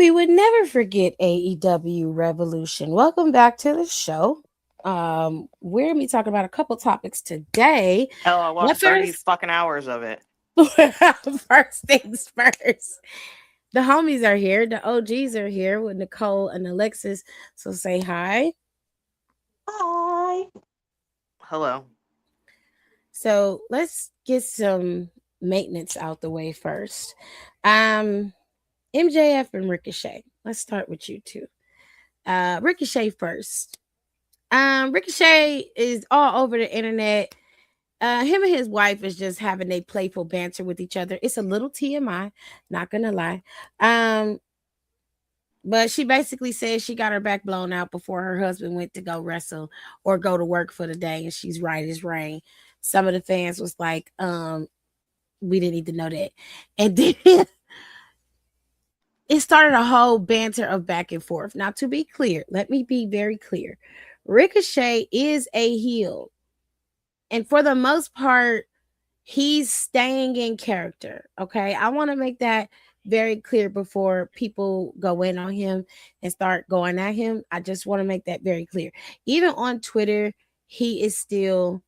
We would never forget AEW Revolution. Welcome back to the show. We're gonna be talking about a couple topics today. Hell, I But watched 30 first, fucking hours of it. first things first. The homies are here. The OGs are here with Nicole and Alexis. So say hi. Hi. Hello. So let's get some maintenance out the way first. Um, MJF and Ricochet. Let's start with you two. Ricochet first. Ricochet is all over the internet. Him and his wife is just having a playful banter with each other. It's a little TMI, not gonna lie. But she basically says she got her back blown out before her husband went to go wrestle or go to work for the day, and she's right as rain. Some of the fans was like, we didn't need to know that. And then it started a whole banter of back and forth. Now, to be clear, let me be very clear. Ricochet is a heel. And for the most part, he's staying in character. Okay. I want to make that very clear before people go in on him and start going at him. I just want to make that very clear. Even on Twitter, he is still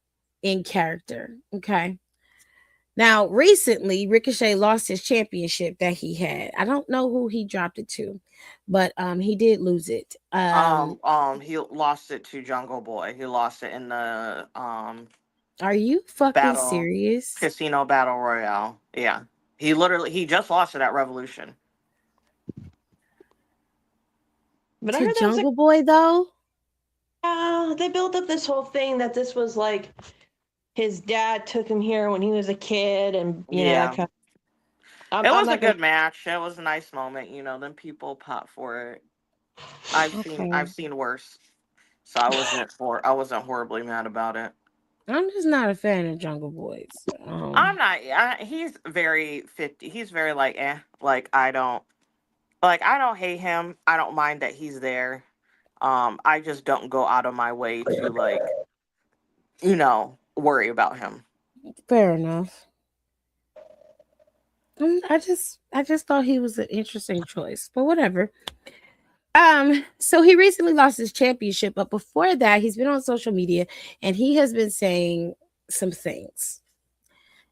in character. Okay. Now, recently, Ricochet lost his championship that he had. I don't know who he dropped it to, but he did lose it. He lost it to Jungle Boy. He lost it in the Are you fucking serious? Casino Battle Royale. Yeah. He just lost it at Revolution. But I To heard that was Jungle Boy, though? they built up this whole thing that this was like his dad took him here when he was a kid, and you know, It was a good match. It was a nice moment. You know, then people pop for it. I've seen worse, so I wasn't horribly mad about it. I'm just not a fan of Jungle Boys. I'm not. He's very 50. He's very like Like I don't hate him. I don't mind that he's there. I just don't go out of my way to worry about him. Fair enough. I just thought he was an interesting choice, but whatever. So he recently lost his championship, but before that, he's been on social media and he has been saying some things.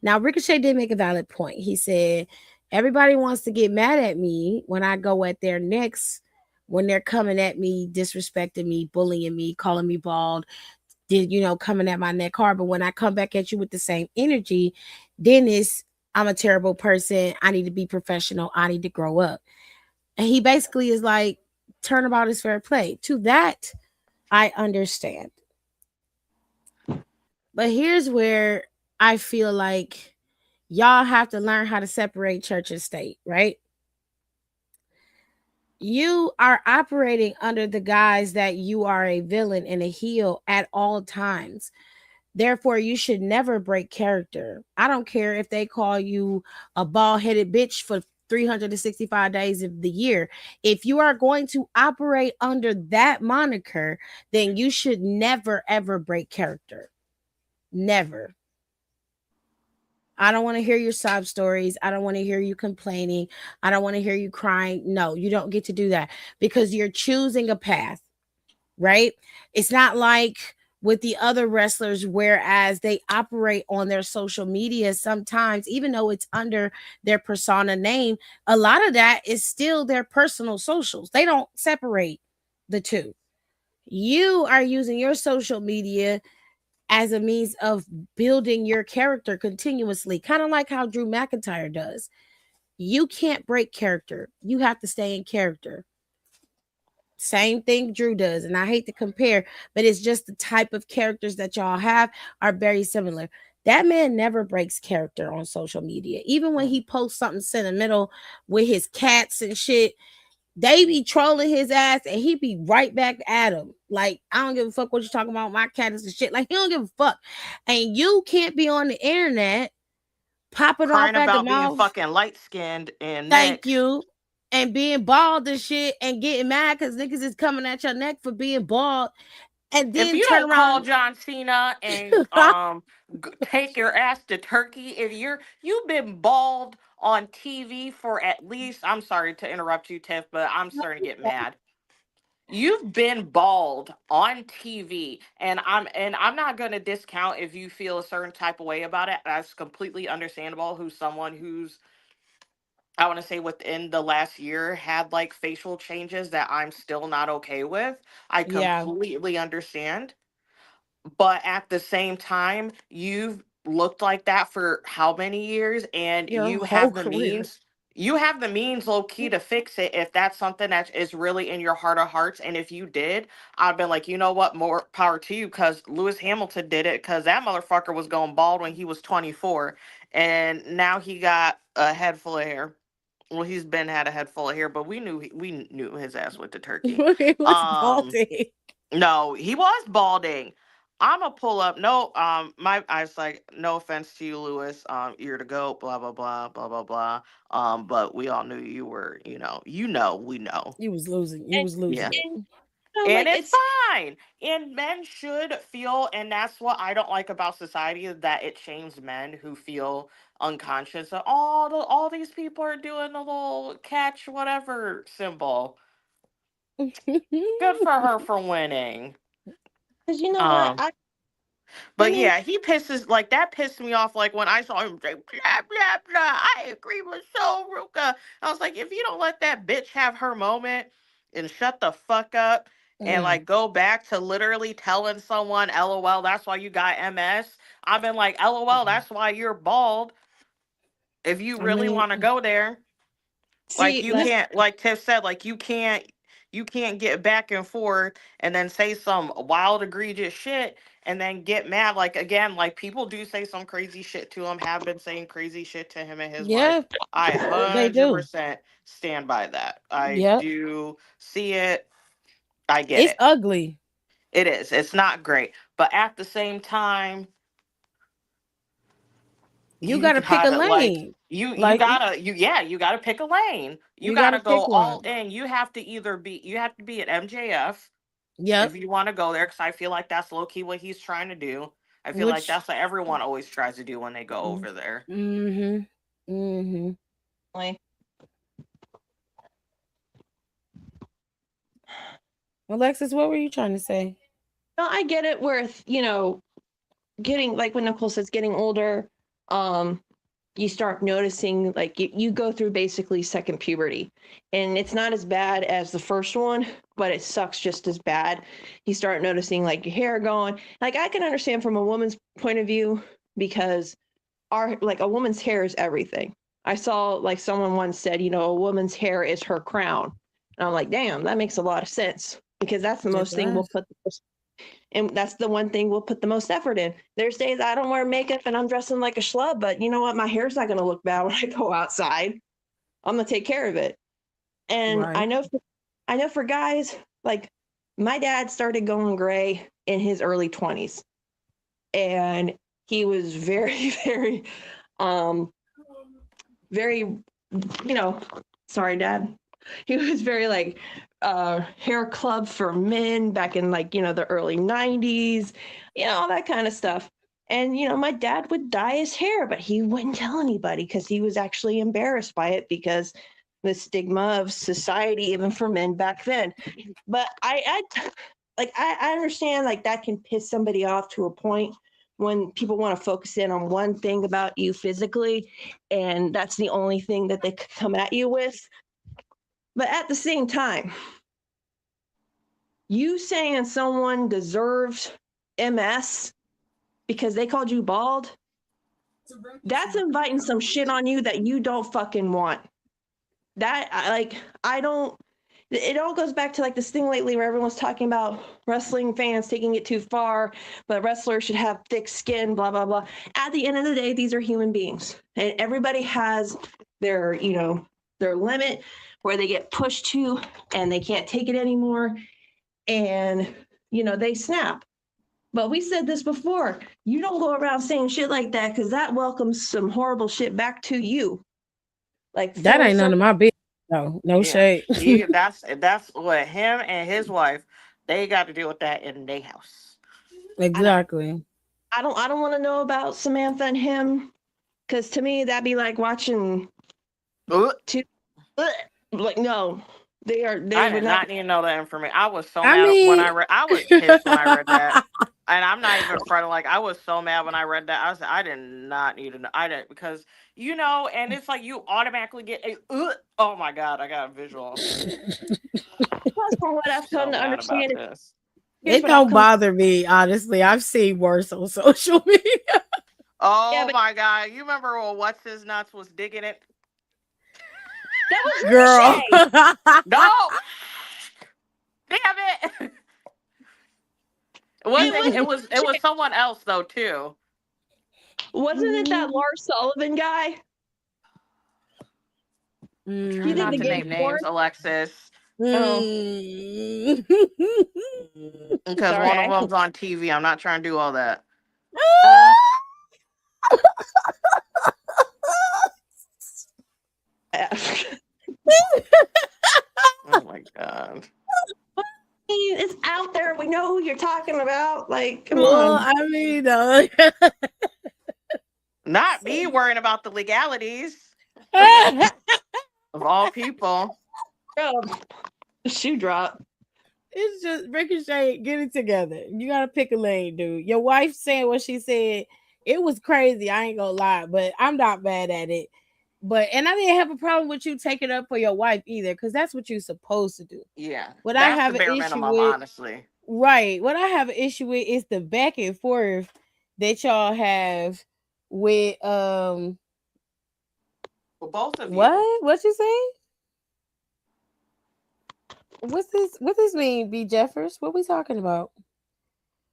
Now, Ricochet did make a valid point. He said, everybody wants to get mad at me when I go at their necks, when they're coming at me, disrespecting me, bullying me, calling me bald, coming at my neck hard. But when I come back at you with the same energy, then I'm a terrible person. I need to be professional. I need to grow up. And he basically is like, turnabout is fair play. To that, I understand. But here's where I feel like y'all have to learn how to separate church and state, right? You are operating under the guise that you are a villain and a heel at all times. Therefore, you should never break character. I don't care if they call you a bald-headed bitch for 365 days of the year. If you are going to operate under that moniker, then you should never, ever break character. Never. I don't want to hear your sob stories. I don't want to hear you complaining. I don't want to hear you crying. No, you don't get to do that because you're choosing a path, right? It's not like with the other wrestlers, whereas they operate on their social media sometimes, even though it's under their persona name, a lot of that is still their personal socials. They don't separate the two. You are using your social media as a means of building your character continuously, kind of like how Drew McIntyre does. You can't break character. You have to stay in character. Same thing Drew does. And I hate to compare, but it's just the type of characters that y'all have are very similar. That man never breaks character on social media. Even when he posts something sentimental with his cats and shit, they be trolling his ass and he be right back at him. Like, I don't give a fuck what you're talking about. My cat is and shit. Like, he don't give a fuck. And you can't be on the internet popping crying off at about the being mouth. fucking light skinned and Thank you. And being bald and shit and getting mad because niggas is coming at your neck for being bald. and If then you turn don't call around. John Cena and take your ass to Turkey, if you've been bald on TV for at least, I'm sorry to interrupt you, Tiff, but I'm starting to get mad. You've been bald on TV, and I'm not going to discount if you feel a certain type of way about it. That's completely understandable. Who's someone who's, I want to say, within the last year had like facial changes that I'm still not okay with. I Yeah, completely understand. But at the same time, you've looked like that for how many years, and your whole career. you have the means low key to fix it if that's something that is really in your heart of hearts. And if you did, I've been like, you know what, more power to you, because Lewis Hamilton did it, because that motherfucker was going bald when he was 24, and now he got a head full of hair. Well, he's been had a head full of hair, but we knew his ass went to Turkey. It was um balding. no, he was balding. I'ma pull up. No, my I was like, no offense to you, Lewis. You're the goat. Blah blah blah blah blah blah. But we all knew you were. We know. You was losing. You And, was Yeah, losing it. and you know, and like it's it's fine. And men should feel, and that's what I don't like about society, is that it shames men who feel unconscious. That all these people are doing the little catch whatever symbol. Good for her for winning. because you know what Um. But women yeah, he pisses like that pissed me off. Like when I saw him say blah blah blah. I agree with Soul Ruka. I was like, if you don't let that bitch have her moment and shut the fuck up and Mm, like go back to literally telling someone, LOL, that's why you got MS. I've been like, LOL, that's why you're bald. If you I really mean, want to go there. Like see you this. can't, like Tiff said, like you can't get back and forth and then say some wild egregious shit and then get mad. Like again, like people do say some crazy shit to him, have been saying crazy shit to him and his wife. yeah, I they do. 100% stand by that. I Yep, do see it. I get it's it. ugly. It is. It's not great. But at the same time, You you got to pick a gotta like lane. you Like gotta you yeah you gotta pick a lane. You you got to gotta pick go all one. in. You have to be at MJF Yep. if you want to go there, because I feel like that's low key what he's trying to do. I feel like Which. that's what everyone always tries to do when they go over there. Mm-hmm. Mm-hmm. Like, Alexis, what were you trying to say? no, I get it. With getting like when Nicole says getting older, um, you start noticing like you go through basically second puberty, and it's not as bad as the first one, but it sucks just as bad. You start noticing like your hair going. Like I can understand from a woman's point of view because our like a woman's hair is everything. I saw like someone once said, a woman's hair is her crown. And I'm like, damn, that makes a lot of sense because that's the It most thing we'll does. put and that's the one thing we'll put the most effort in. There's days I don't wear makeup and I'm dressing like a schlub, but you know what? My hair's not going to look bad when I go outside. I'm going to take care of it. And Right. I know for guys, like my dad started going gray in his early 20s, and he was very, um, very, sorry, Dad. He was very like hair club for men back in like, the early 90s, all that kind of stuff. And, my dad would dye his hair, but he wouldn't tell anybody because he was actually embarrassed by it because the stigma of society, even for men back then. But I understand like that can piss somebody off to a point when people want to focus in on one thing about you physically, and that's the only thing that they come at you with. But at the same time, you saying someone deserves MS because they called you bald, that's inviting some shit on you that you don't fucking want. I don't, it all goes back to like this thing lately where everyone's talking about wrestling fans taking it too far, but wrestlers should have thick skin, blah, blah, blah. At the end of the day, these are human beings, and everybody has their, their limit where they get pushed to and they can't take it anymore. And, they snap. But we said this before. You don't go around saying shit like that because that welcomes some horrible shit back to you. Like That full ain't none circle. of my business. No, no Yeah, shade. that's what him and his wife They got to deal with that in their house. Exactly. I don't want to know about Samantha and him, because to me that'd be like watching Ugh. two. Like no, they I would did not. not need to know that information. I was so I mad when mean, I read. I was pissed when I read that, and I'm not even front. Like I was so mad when I read that. I was. I did not need to know. I didn't because and it's like you automatically get a. Oh my god! I got a visual. Plus, from what I've come So to mad about understand, this. here's it what I've don't come. bother me, honestly. I've seen worse on social media. Yeah, Oh but my god! You remember when what's his nuts was digging it? that was Girl. Ricochet. No, damn it! It It wasn't. was It was. It was someone else though too. wasn't it that Lars Sullivan guy? Try He did not the to game name before. names, Alexis, Oh, because sorry. one of them's on TV. I'm not trying to do all that. Uh, Oh my god! it's out there. We know who you're talking about. Like, come Well, on. I mean, Not me worrying about the legalities of all people. Oh, shoe drop. it's just Ricochet, get it together. You gotta pick a lane, dude. Your wife saying what she said, it was crazy. I ain't gonna lie, but I'm not mad at it. And I didn't have a problem with you taking up for your wife either, because that's what you're supposed to do. Yeah, What I that's the have an bare issue minimum, with, honestly. right? What I have an issue with is the back and forth that y'all have with For both of you. what you say? What's this? What this mean, B Jeffers? What we talking about?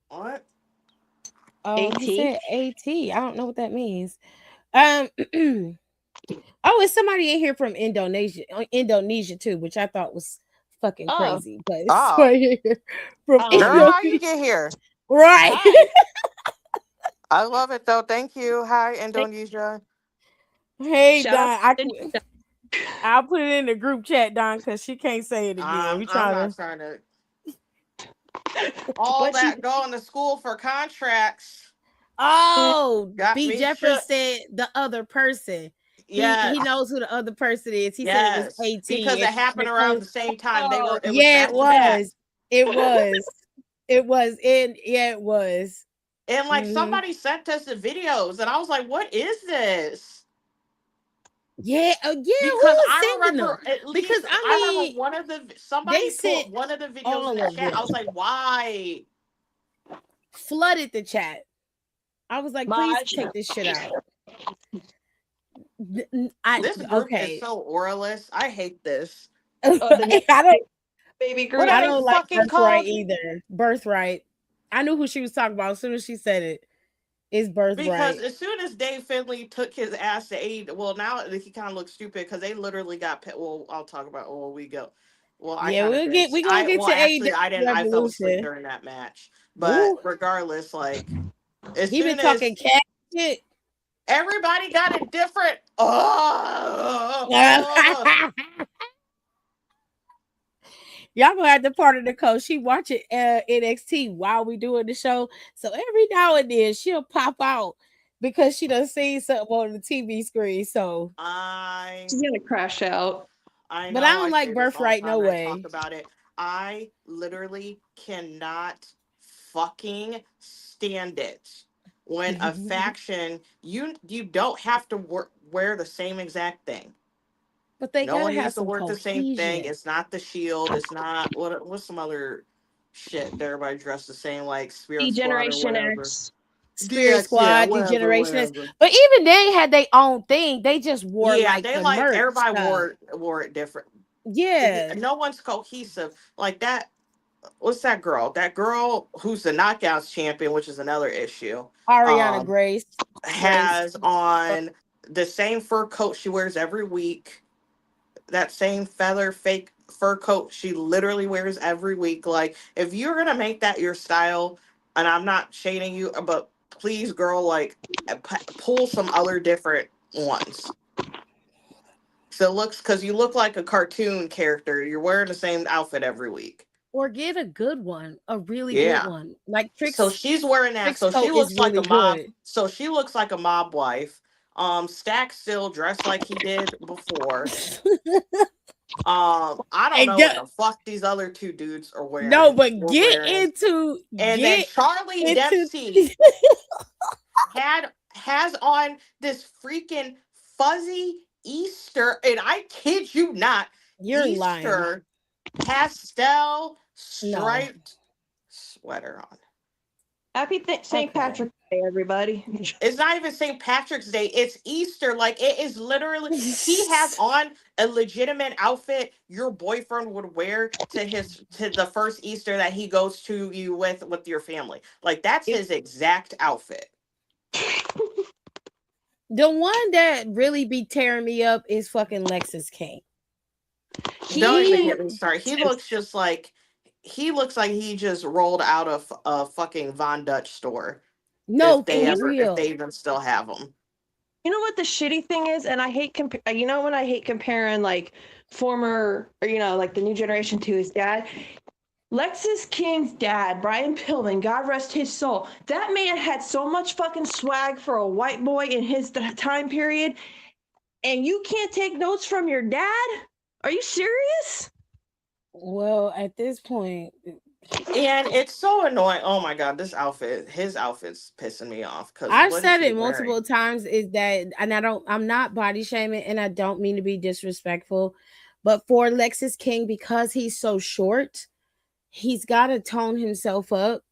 What? He AT. said AT. I don't know what that means. Um, oh, it's somebody in here from Indonesia too, which I thought was fucking Oh, crazy. But it's Oh, somebody here from girl, um, how you Indonesia, get here? right? hi. I love it though. Thank you. Hi, Indonesia. Hey Shout out Don, to I'll put it in the group chat, Don, because she can't say it again. We I'm trying not to. trying to. All what she that going to school for contracts Oh, got B me Jeffers shook. said the other person. He Yes, knows who the other person is. He said it was yes, AT. because it happened And around the same time. Oh, It was yeah, it back to back. was. It was. It was. Yeah, it was. And like Hmm. somebody sent us the videos, and I was like, "What is this?" Yeah, yeah. Who Because was I sending remember them? at Because least I I remember mean, one of the they somebody sent put one of the videos in all the of chat. I was them, like, "Why?" flooded the chat. I was like, please Maj. take this shit out. I This group is okay. so oralist. I hate this. Oh, the I don't. baby What group. are I they don't like fucking birthright called? either. Birthright. I knew who she was talking about as soon as she said it. It's Because birthright. as soon as Dave Finley took his ass to aid, well, now he kind of looks stupid because they literally got. Well, I'll talk about. Oh, we go. Well, I Yeah, kind of did. we gonna get to Actually, I AEW didn't. I fell asleep Revolution. during that match. But Ooh, regardless, like as he been soon as talking cat shit. everybody got a different. Oh, Y'all gonna have to part of the coach. She watching NXT while we doing the show. So every now and then she'll pop out because she done seen something on the TV screen. So, I She's gonna crash out. I but I know don't I like say this all the birthright no time and I talk way. about it. I literally cannot fucking stand it when a faction you don't have to wear the same exact thing. But they No gotta one have needs to some work the same thing. cohesion. It's not the shield. It's not what's some other shit that everybody dressed the same like Spirit Squad or Degeneration whatever. X. Spirit DX, yeah, Squad, whatever, Degenerationists. whatever. But even they had their own thing. They just wore Yeah, like they the like merch everybody stuff. wore it different. Yeah. No one's cohesive like that. What's that girl? That girl who's the knockouts champion, which is another issue. Ariana Um, Grace. has on the same fur coat she wears every week. That same feather fake fur coat she literally wears every week. Like, if you're gonna make that your style, and I'm not shading you, but please, girl, like pull some other different ones. So it looks because you look like a cartoon character. You're wearing the same outfit every week. Or get a good one, a really good Yeah. one. Like So she's wearing that. Trix So she coat is looks like a really mob. good. So she looks like a mob wife. Stack still dressed like he did before. I don't And know what get the fuck these other two dudes are no, wearing. but Were wearing. And then get Charlie into Dempsey has on this freaking fuzzy Easter, and I kid you not, you're lying. Easter pastel No. striped sweater on. Happy St. Okay. Patrick's Day, everybody. It's not even St. Patrick's Day. It's Easter. Like it is literally. He has on a legitimate outfit your boyfriend would wear to the first Easter that he goes to you with your family. Like that's his exact outfit. The one that really be tearing me up is fucking Lexus King. Don't even He get me started. He looks like he just rolled out of a fucking Von Dutch store. no, for If they real. even still have them. You know what the shitty thing is, and I hate you know when I hate comparing like former or like the new generation to his dad. Lexus King's dad, Brian Pillman, God rest his soul. That man had so much fucking swag for a white boy in his time period, and you can't take notes from your dad? Are you serious? Well, at this point, And it's so annoying. Oh my god, his outfit's pissing me off. Cause I've what is said he it wearing? multiple times is that, and I'm not body shaming and I don't mean to be disrespectful, but for Lexus King, because he's so short, he's got to tone himself up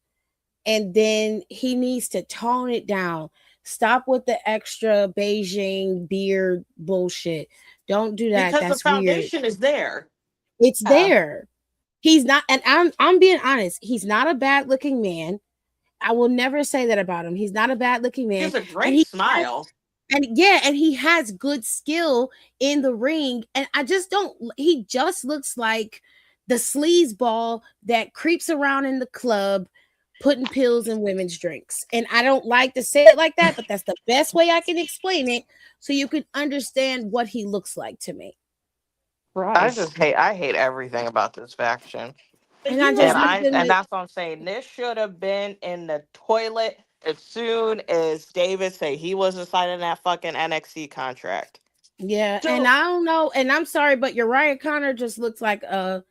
and then he needs to tone it down. Stop with the extra Beijing beard bullshit. Don't do that. Because the That's weird. foundation is there. It's there. He's not, and I'm being honest, he's not a bad looking man. I will never say that about him. He's not a bad looking He man. has a And great smile. and he has good skill in the ring. And I just don't, he just looks like the sleazeball that creeps around in the club putting pills in women's drinks. And I don't like to say it like that, but that's the best way I can explain it so you can understand what he looks like to me. Right. I hate everything about this faction. But And he I looks just And like need I them and to, that's what I'm saying. This should have been in the toilet as soon as David said he wasn't signing that fucking NXT contract. yeah. And so. I don't know. And I'm sorry, but Uriah Connor just looks like a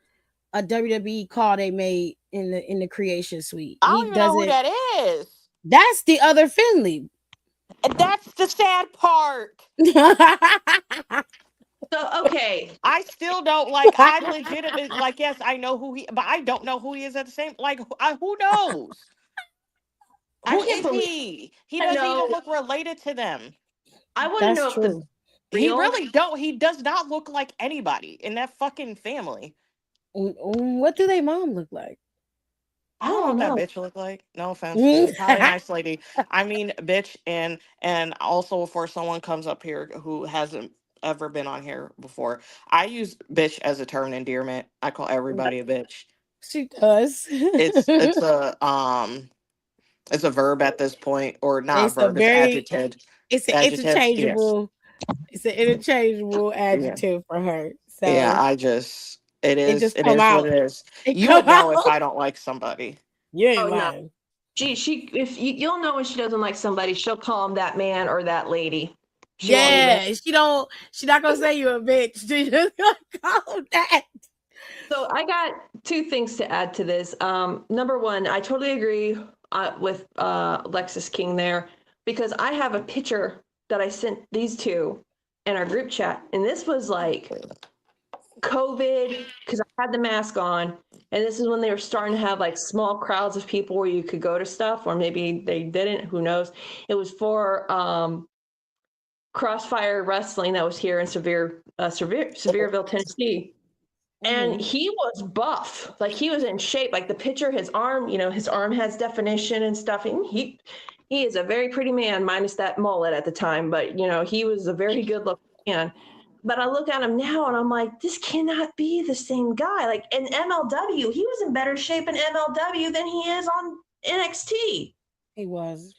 WWE call they made in the creation suite. I He don't even know who doesn't. that is. That's the other Finley. And that's the sad part. So okay, I still don't like. I legitimately like. Yes, I know who he, but I don't know who he is at the same. Like, who knows? I Who can't is believe he? He I doesn't even know. look related to them. I want to That's know if the true. He real. really don't. He does not look like anybody in that fucking family. What do they mom look like? I I don't know don't what that know. bitch look like. No offense. She's probably a nice lady. I mean, bitch, and also before someone comes up here who hasn't ever been on here before, I use bitch as a term of endearment. I call everybody a bitch. She does. It's it's a um it's a verb at this point, or not a It's a verb. It's very adjective. it's an Adjective. Yes. interchangeable Yeah. adjective for her. Yeah. So It it is. just It come is what out. it is. It You come would know if out. I don't like somebody. You Oh ain't no. lying. Gee, you'll know when she doesn't like somebody, she'll call him that man or that lady. She won't even. Yeah, she not gonna say you a bitch. She just gonna call that. So I got two things to add to this. Number one, I totally agree with Lexus King there because I have a picture that I sent these two in our group chat, and this was like COVID because I had the mask on, and this is when they were starting to have like small crowds of people where you could go to stuff, or maybe they didn't. Who knows? It was for Crossfire Wrestling that was here in Sevierville, Tennessee. And he was buff, like he was in shape. Like the picture, his arm, his arm has definition and stuff. And he is a very pretty man, minus that mullet at the time. But he was a very good looking man. But I look at him now and I'm like, this cannot be the same guy. Like in MLW, he was in better shape in MLW than he is on NXT. He was.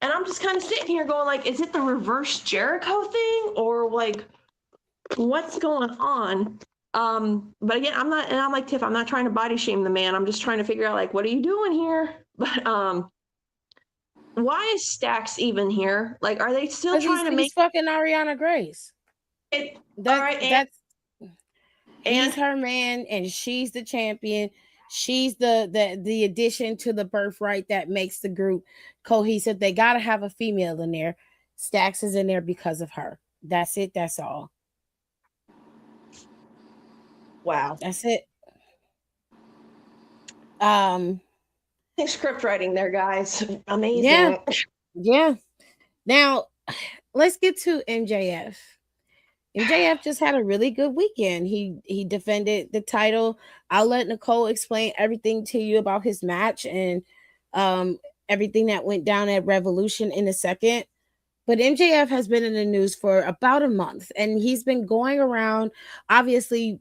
And I'm just kind of sitting here going like, is it the reverse Jericho thing or like what's going on? But again, I'm not, and I'm like Tiff, I'm not trying to body shame the man. I'm just trying to figure out like, what are you doing here? But why is Stacks even here? Like, are they still Because trying to he's make fucking Ariana Grace. it? All That right, that's and he's her man, and she's the champion. She's the addition to the birthright that makes the group cohesive. They gotta have a female in there. Stax is in there because of her. That's it. That's all. wow, That's it. Um. script writing there, guys, Yeah. amazing. Yeah. Now, let's get to MJF. MJF just had a really good weekend. He defended the title. I'll let Nicole explain everything to you about his match and um everything that went down at Revolution in a second. But MJF has been in the news for about a month, and he's been going around, obviously,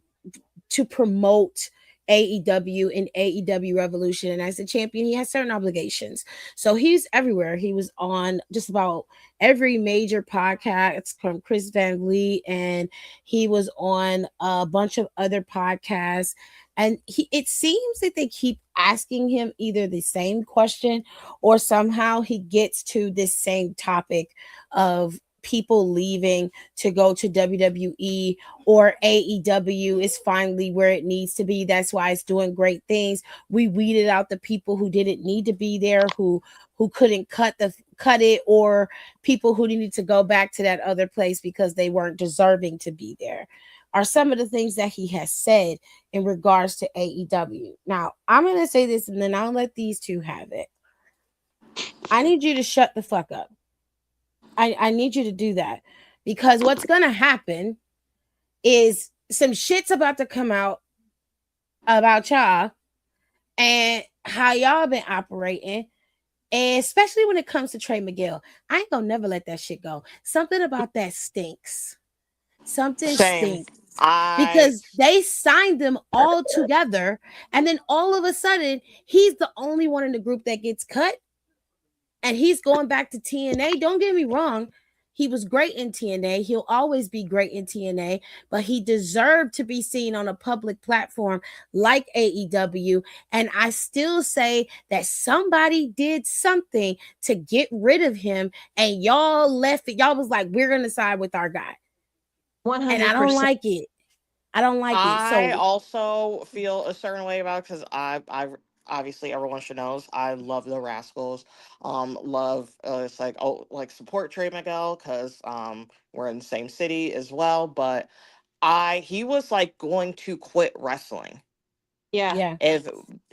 to promote AEW and AEW Revolution. And as a champion, he has certain obligations. So he's everywhere. He was on just about every major podcast from Chris Van Vliet, and he was on a bunch of other podcasts. And it seems that they keep asking him either the same question or somehow he gets to this same topic of people leaving to go to WWE, or AEW is finally where it needs to be. That's why it's doing great things. We weeded out the people who didn't need to be there, who couldn't cut it, or people who needed to go back to that other place because they weren't deserving to be there. Are some of the things that he has said in regards to AEW. Now, I'm going to say this and then I'll let these two have it. I need you to shut the fuck up. I need you to do that, because what's going to happen is some shit's about to come out about y'all and how y'all been operating. And especially when it comes to Trey Miguel, I ain't gonna never let that shit go. Something about that stinks. Something Same. stinks. I Because they signed them all together, and then all of a sudden, he's the only one in the group that gets cut, and he's going back to TNA. Don't get me wrong. He was great in TNA. He'll always be great in TNA, but he deserved to be seen on a public platform like AEW. And I still say that somebody did something to get rid of him, and y'all left it. Y'all was like, we're going to side with our guy. And I don't 100%. like it. I don't like it. I So also feel a certain way about it because I obviously everyone should knows I love the Rascals. Love it's like oh like support Trey Miguel because we're in the same city as well. But he was like going to quit wrestling Yeah. yeah.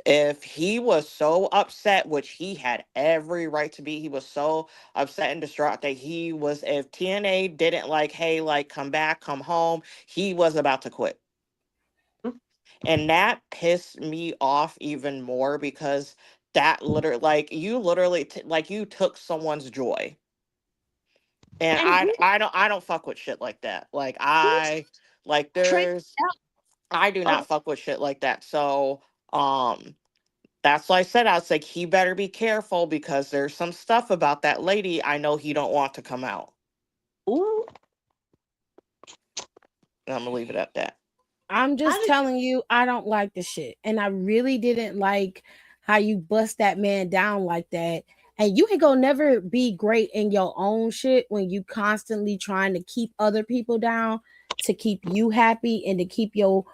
if he was so upset, which he had every right to be. He was so upset and distraught that he was, if TNA didn't like, hey, like come back, come home, he was about to quit. And that pissed me off even more because that literally like you literally like you took someone's joy. And And I don't fuck with shit like that. Like who's Trey? I do Oh, not fuck with shit like that. So um that's why I said I was like he better be careful because there's some stuff about that lady I know he don't want to come out. ooh, And I'm gonna leave it at that. I'm just I telling you, I don't like the shit. And I really didn't like how you bust that man down like that. And you ain't gonna never be great in your own shit when you constantly trying to keep other people down to keep you happy and to keep your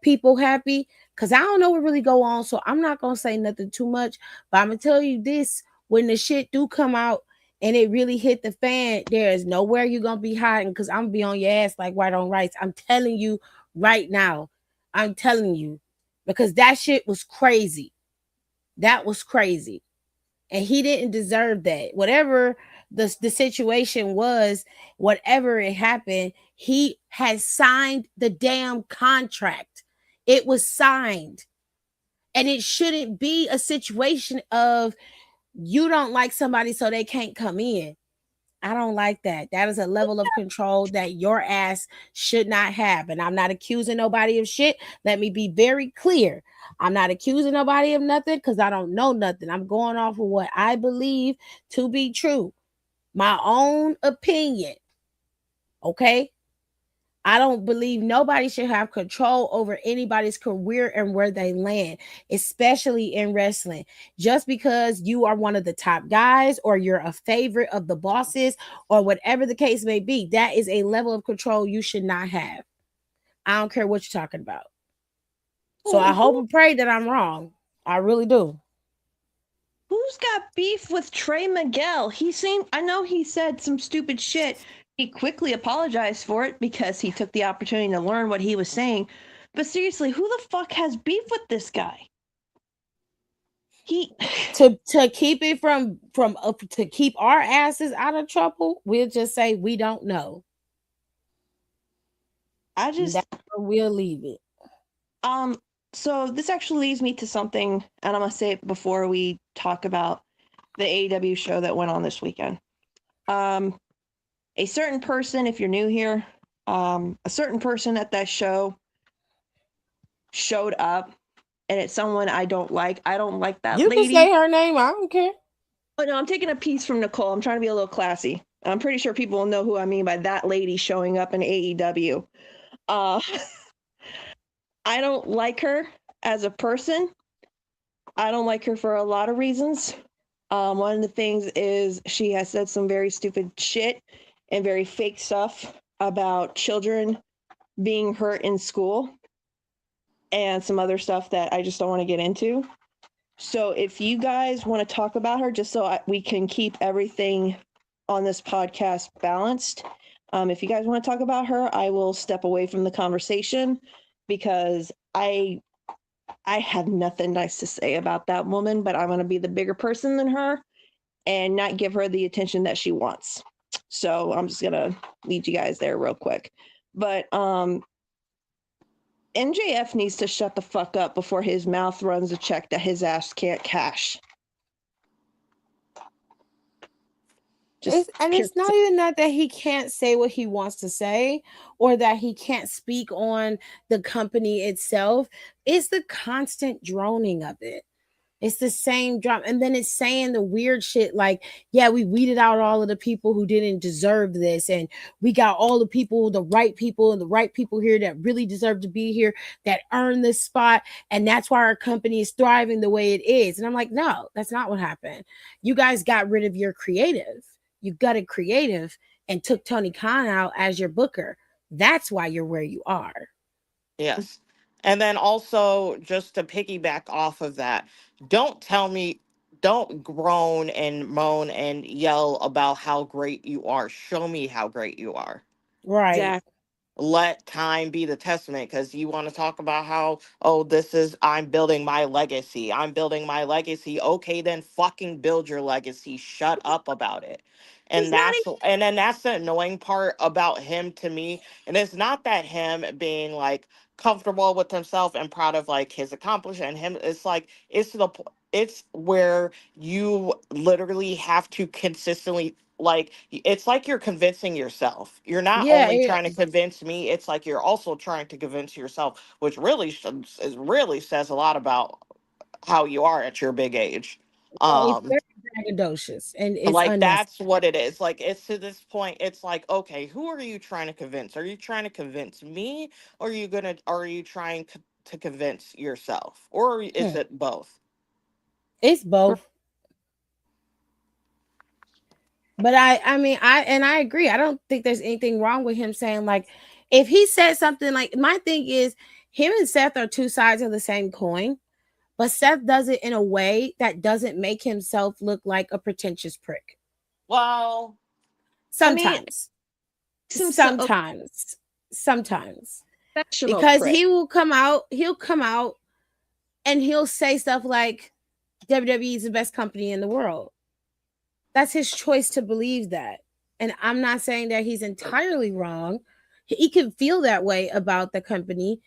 people happy. Cause I don't know what really go on. So I'm not gonna say nothing too much. But I'm gonna tell you this: when the shit do come out and it really hit the fan, there is nowhere you're gonna be hiding because I'm gonna be on your ass like white on rice. I'm telling you right now. I'm telling you, because that shit was crazy. That was crazy. And he didn't deserve that. Whatever the situation was, whatever it happened, he had signed the damn contract. It was signed. And it shouldn't be a situation of you don't like somebody so they can't come in. I don't like that. That is a level of control that your ass should not have. And I'm not accusing nobody of shit. Let me be very clear. I'm not accusing nobody of nothing because I don't know nothing. I'm going off of what I believe to be true. My own opinion. Okay. I don't believe nobody should have control over anybody's career and where they land, especially in wrestling. Just because you are one of the top guys or you're a favorite of the bosses or whatever the case may be, that is a level of control you should not have. I don't care what you're talking about. So I hope and pray that I'm wrong. I really do. Who's got beef with Trey Miguel? I know he said some stupid shit. He quickly apologized for it because he took the opportunity to learn what he was saying. But seriously, who the fuck has beef with this guy? To keep it from to keep our asses out of trouble, we'll just say we don't know. That's where we'll leave it. So this actually leads me to something, and I'm gonna say it before we talk about the AEW show that went on this weekend. A certain person, if you're new here, a certain person at that show showed up, and it's someone I don't like. I don't like that lady. You can say her name. I don't care. Oh no, I'm taking a piece from Nicole. I'm trying to be a little classy. I'm pretty sure people will know who I mean by that lady showing up in AEW. I don't like her as a person. I don't like her for a lot of reasons. One of the things is she has said some very stupid shit and very fake stuff about children being hurt in school and some other stuff that I just don't want to get into. So if you guys want to talk about her, just so we can keep everything on this podcast balanced, if you guys want to talk about her, I will step away from the conversation because I have nothing nice to say about that woman, but I'm going to be the bigger person than her and not give her the attention that she wants. So I'm just going to lead you guys there real quick. But MJF needs to shut the fuck up before his mouth runs a check that his ass can't cash. It's not even that he can't say what he wants to say or that he can't speak on the company itself. It's the constant droning of it. It's the same drop. And then it's saying the weird shit like, yeah, we weeded out all of the people who didn't deserve this. And we got all the people, the right people and the right people here that really deserve to be here, that earn this spot. And that's why our company is thriving the way it is. And I'm like, no, that's not what happened. You guys got rid of your creative. You gutted creative and took Tony Khan out as your booker. That's why you're where you are. Yes. And then also, just to piggyback off of that, don't groan and moan and yell about how great you are. Show me how great you are. Right. Exactly. Let time be the testament, because you want to talk about how, I'm building my legacy. I'm building my legacy. Okay, then fucking build your legacy. Shut up about it. And then that's the annoying part about him to me. And it's not that him being like comfortable with himself and proud of like his accomplishment and him. It's like it's where you literally have to consistently, like, it's like you're convincing yourself. You're not only trying to convince me, it's like you're also trying to convince yourself, which really says a lot about how you are at your big age. It's very braggadocious, and it's like that's what it is. Like, it's to this point, it's like, okay, who are you trying to convince? Are you trying to convince me, or are you trying to convince yourself, or is it both? It's both. But I mean, I agree. I don't think there's anything wrong with him saying, like, if he said something like, my thing is, him and Seth are two sides of the same coin, but Seth does it in a way that doesn't make himself look like a pretentious prick. Well, sometimes, because prick. he'll come out and he'll say stuff like WWE is the best company in the world. That's his choice to believe that. And I'm not saying that he's entirely wrong. He can feel that way about the company.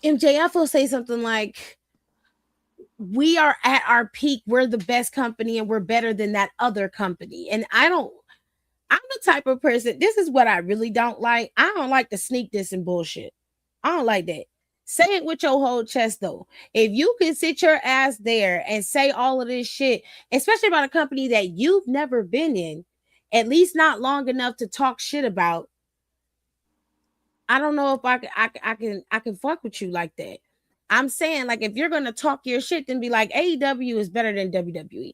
MJF will say something like, we are at our peak. We're the best company and we're better than that other company. And I'm the type of person, this is what I really don't like. I don't like the sneak this and bullshit. I don't like that. Say it with your whole chest, though. If you can sit your ass there and say all of this shit, especially about a company that you've never been in, at least not long enough to talk shit about, I don't know if I can fuck with you like that. I'm saying, like, if you're gonna talk your shit, then be like, AEW is better than WWE.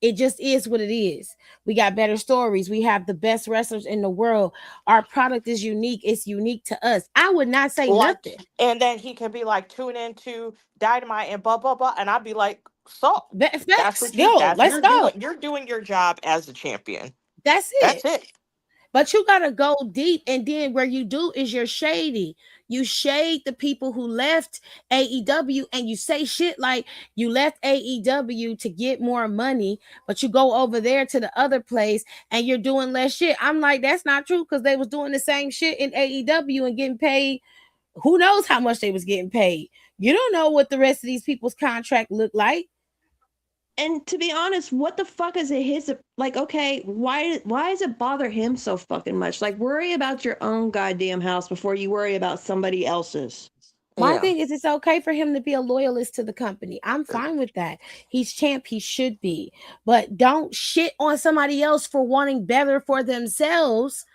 It just is what it is. We got better stories. We have the best wrestlers in the world. Our product is unique. It's unique to us. I would not say Like, nothing. and then he can be like, tune into Dynamite and blah blah blah, and I'd be like, so that's Facts. what you Yo, that's let's you're go. doing. You're doing your job as the champion. That's That's it. it. But you gotta go deep, and then where you do is you're shady. You shade the people who left AEW, and you say shit like you left AEW to get more money, but you go over there to the other place and you're doing less shit. I'm like, that's not true, because they was doing the same shit in AEW and getting paid. Who knows how much they was getting paid? You don't know what the rest of these people's contract look like. And to be honest, what the fuck is it his like? Okay, why does it bother him so fucking much? Like, worry about your own goddamn house before you worry about somebody else's. My Yeah. thing is, it's okay for him to be a loyalist to the company. I'm fine with that. He's champ. He should be. But don't shit on somebody else for wanting better for themselves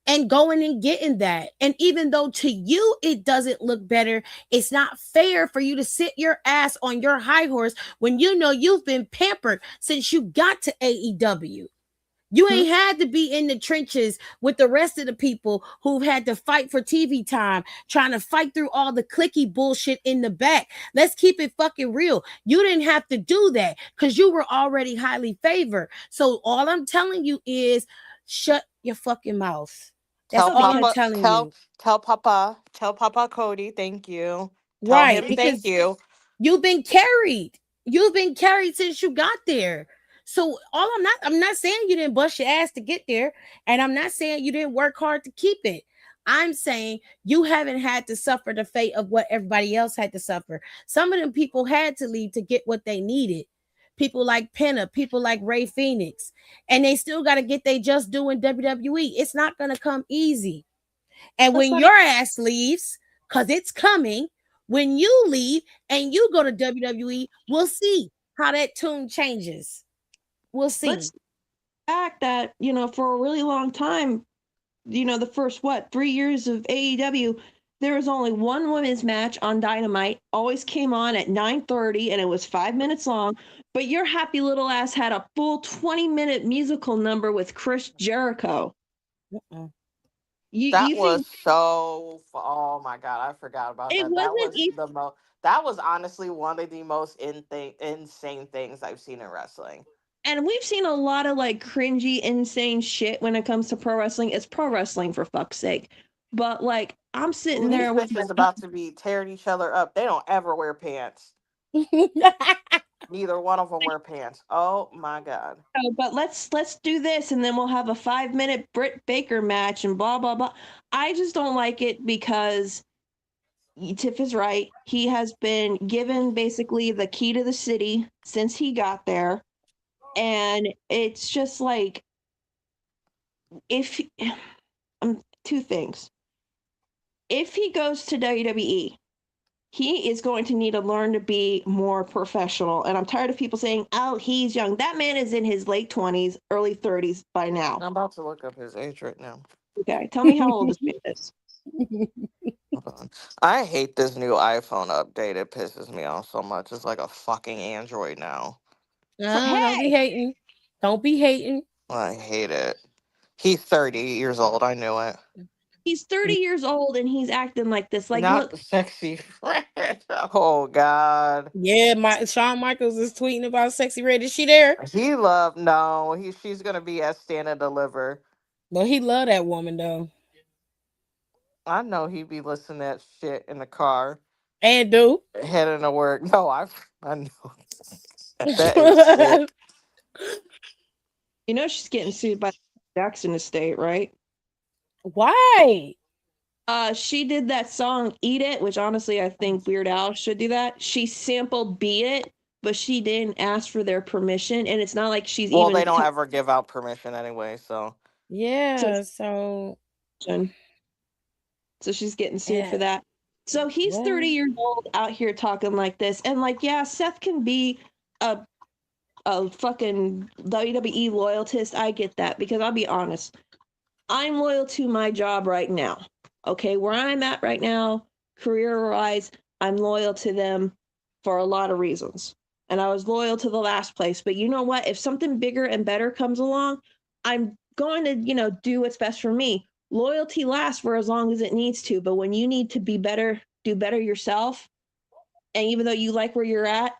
and going and getting that. And even though to you it doesn't look better, it's not fair for you to sit your ass on your high horse when you know you've been pampered since you got to AEW. You Hmm? ain't had to be in the trenches with the rest of the people who've had to fight for TV time, trying to fight through all the clicky bullshit in the back. Let's keep it fucking real. You didn't have to do that because you were already highly favored. So all I'm telling you is shut your fucking mouth. That's Tell Well, all I'm because Papa, telling you. tell Papa Cody, thank you. Tell Right. him thank Because you. you've been carried. You've been carried since you got there. So I'm not saying you didn't bust your ass to get there, and I'm not saying you didn't work hard to keep it. I'm saying you haven't had to suffer the fate of what everybody else had to suffer. Some of them people had to leave to get what they needed. People like Penna, people like Ray Phoenix, and they still got to get they just due in WWE. It's not going to come easy. And let's when not your ass leaves, because it's coming, when you leave and you go to WWE, we'll see how that tune changes. We'll see. let's fact that for a really long time, the first 3 years of AEW, there was only one women's match on Dynamite. Always came on at 9:30, and it was 5 minutes long. But your happy little ass had a full 20-minute musical number with Chris Jericho. Uh-uh. You That think was so. Oh my god, I forgot about it that. That wasn't was even? the most. That was honestly one of the most insane things I've seen in wrestling. And we've seen a lot of like cringy, insane shit when it comes to pro wrestling. It's pro wrestling, for fuck's sake. But like, I'm Ooh, sitting these there with my bitches about to be tearing each other up. They don't ever wear pants. Neither one of them wear pants. Oh my god. but let's do this, and then we'll have a 5 minute Britt Baker match and blah blah blah. I just don't like it because Tiff is right. He has been given basically the key to the city since he got there, and it's just like if two things. If he goes to WWE, he is going to need to learn to be more professional. And I'm tired of people saying, "Oh, he's young." That man is in his late 20s, early 30s by now. I'm about to look up his age right now. Okay, tell me how old this man is. Hold on. I hate this new iPhone update. It pisses me off so much. It's like a fucking Android now. No, don't be Hey, hating. Don't be hating. I hate it. He's 30 years old. I knew it. he's 30 years old and he's acting like this. Like, Not look, the sexy friend. Oh God. Yeah, my Shawn Michaels is tweeting about Sexy Red. Is she there? He loved no. She's gonna be at Stand and Deliver. But he loved that woman though. I know he'd be listening to that shit in the car And do. heading to work. No, I know. That is sick. she's getting sued by Jackson Estate, right? Why? She did that song "Eat It," which honestly I think Weird Al should do that. She sampled "Beat It," but she didn't ask for their permission, and it's not like she's Well, even they don't ever give out permission anyway, so so Yeah, so so she's getting sued for yeah. that. So he's 30 Well, years old out here talking like this, and like, yeah, Seth can be a fucking WWE loyalist. I get that because I'll be honest, I'm loyal to my job right now. Okay, where I'm at right now, career wise, I'm loyal to them for a lot of reasons. And I was loyal to the last place. But you know what? If something bigger and better comes along, I'm going to, do what's best for me. Loyalty lasts for as long as it needs to. But when you need to be better, do better yourself. And even though you like where you're at,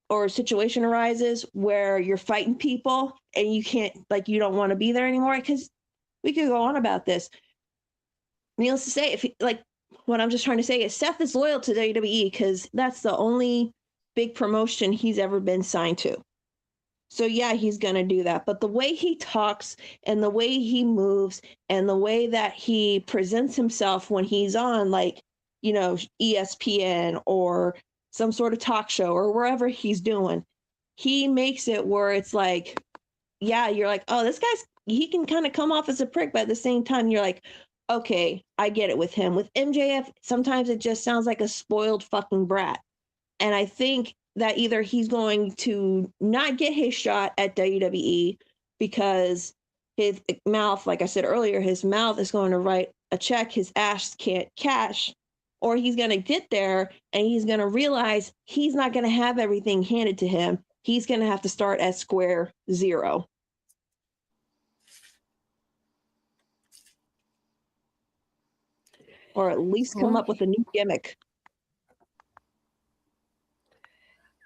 or a situation arises where you're fighting people and you can't, like, you don't want to be there anymore, because we could go on about this. Needless to say, if he, like, what I'm just trying to say is Seth is loyal to WWE because that's the only big promotion he's ever been signed to. So yeah, he's gonna do that. But the way he talks and the way he moves and the way that he presents himself when he's on, like, ESPN or some sort of talk show or wherever he's doing, he makes it where it's like, yeah, you're like, oh, this guy's, he can kind of come off as a prick, but at the same time, you're like, okay, I get it with him. With MJF, sometimes it just sounds like a spoiled fucking brat. And I think that either he's going to not get his shot at WWE because his mouth, like I said earlier, his mouth is going to write a check his ass can't cash, or he's going to get there and he's going to realize he's not going to have everything handed to him. He's going to have to start at square zero. Or at least come up with a new gimmick.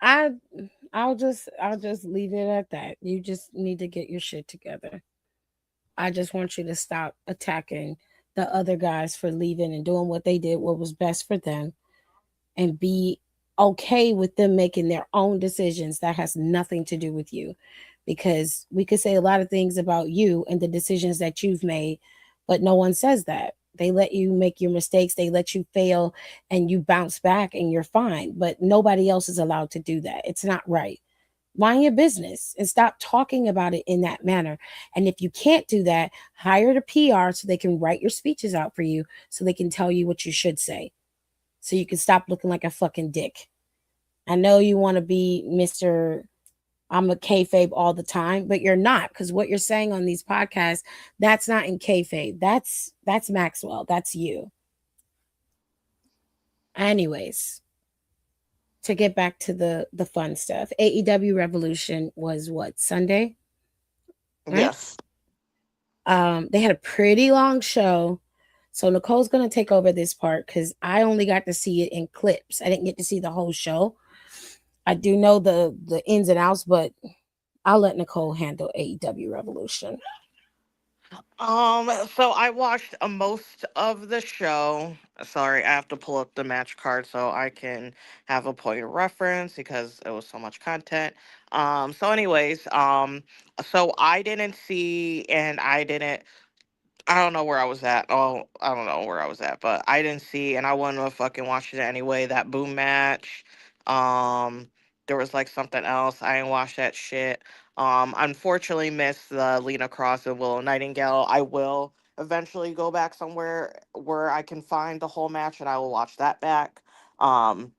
I I'll just leave it at that. You just need to get your shit together. I just want you to stop attacking the other guys for leaving and doing what they did, what was best for them, and be okay with them making their own decisions that has nothing to do with you. Because we could say a lot of things about you and the decisions that you've made, but no one says that. They let you make your mistakes, they let you fail, and you bounce back and you're fine. But nobody else is allowed to do that. It's not right. Mind your business and stop talking about it in that manner. And if you can't do that, hire the PR so they can write your speeches out for you, so they can tell you what you should say, so you can stop looking like a fucking dick. I know you want to be Mr. I'm a kayfabe all the time, but you're not, because what you're saying on these podcasts, that's not in kayfabe. That's Maxwell. That's you. Anyways, to get back to the fun stuff, AEW Revolution was what, Sunday, right? Yes. They had a pretty long show. So Nicole's gonna take over this part because I only got to see it in clips. I didn't get to see the whole show. I do know the ins and outs, but I'll let Nicole handle AEW Revolution. So I watched most of the show. Sorry, I have to pull up the match card so I can have a point of reference because it was so much content. So I didn't see, and I don't know where I was at. Oh, I don't know where I was at, but I didn't see, and I wouldn't have fucking watched it anyway. That boom match. Um, there was like something else. I didn't watch that shit. Unfortunately missed the Lena Cross and Willow Nightingale. I will eventually go back somewhere where I can find the whole match, and I will watch that back. Um,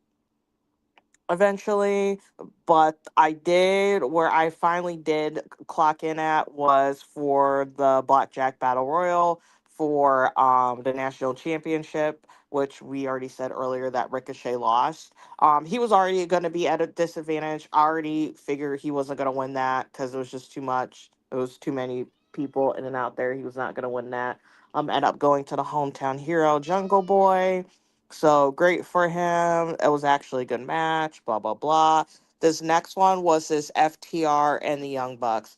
eventually, but I did, where I finally did clock in at was for the Blackjack Battle Royal for the national championship, which we already said earlier that Ricochet lost. He was already going to be at a disadvantage. I already figured he wasn't going to win that because it was just too much. It was too many people in and out there. He was not going to win that. End up going to the hometown hero, Jungle Boy. So great for him. It was actually a good match, blah, blah, blah. This next one was this FTR and the Young Bucks.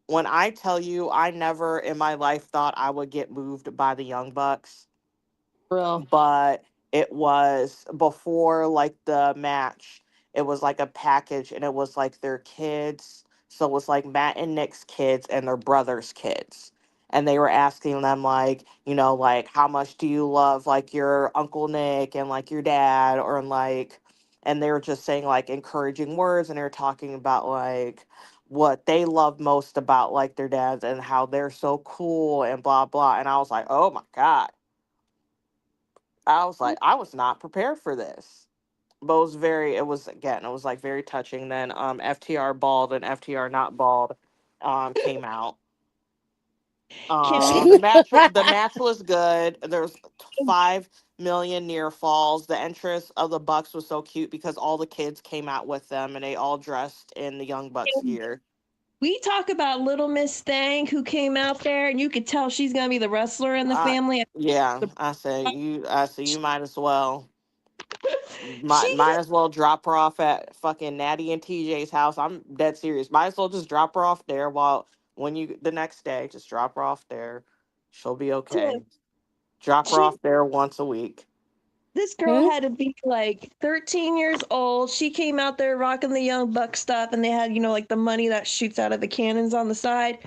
When I tell you, I never in my life thought I would get moved by the Young Bucks, Real. but it was before like the match. It was like a package, and it was like their kids. So it was like Matt and Nick's kids and their brother's kids. And they were asking them like, like how much do you love like your Uncle Nick and like your dad, or like, and they were just saying like encouraging words, and they were talking about like what they love most about like their dads and how they're so cool and blah blah. And I was like, oh my God. I was like, I was not prepared for this. But it was like very touching. Then FTR bald and FTR not bald came out. Kimmy, The match was good. There's 5 million near falls. The entrance of the Bucks was so cute because all the kids came out with them and they all dressed in the Young Bucks gear. We talk about Little Miss Thang who came out there, and you could tell she's gonna be the wrestler in the I family. Yeah, I say you might as well. Might She as well drop her off at fucking Natty and TJ's house. I'm dead serious. Might as well just drop her off there while when you the next day, just drop her off there. She'll be okay. Drop her she off there once a week. this girl Hmm? had to be like 13 years old. She came out there rocking the Young Buck stuff, and they had, like the money that shoots out of the cannons on the side.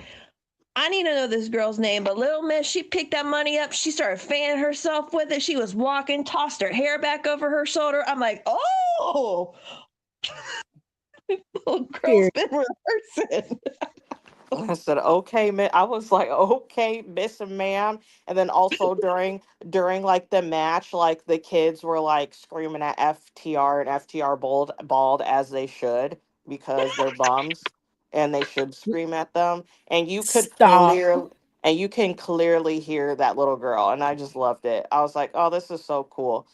I need to know this girl's name, but Little Miss, she picked that money up. She started fanning herself with it. She was walking, tossed her hair back over her shoulder. I'm like, oh, little girl's Period. been rehearsing. I said, okay, I was like, okay, miss and ma'am. And then also during like the match, like the kids were like screaming at FTR and FTR bald as they should because they're bums and they should scream at them. And Stop. you can clearly hear that little girl. And I just loved it. I was like, oh, this is so cool.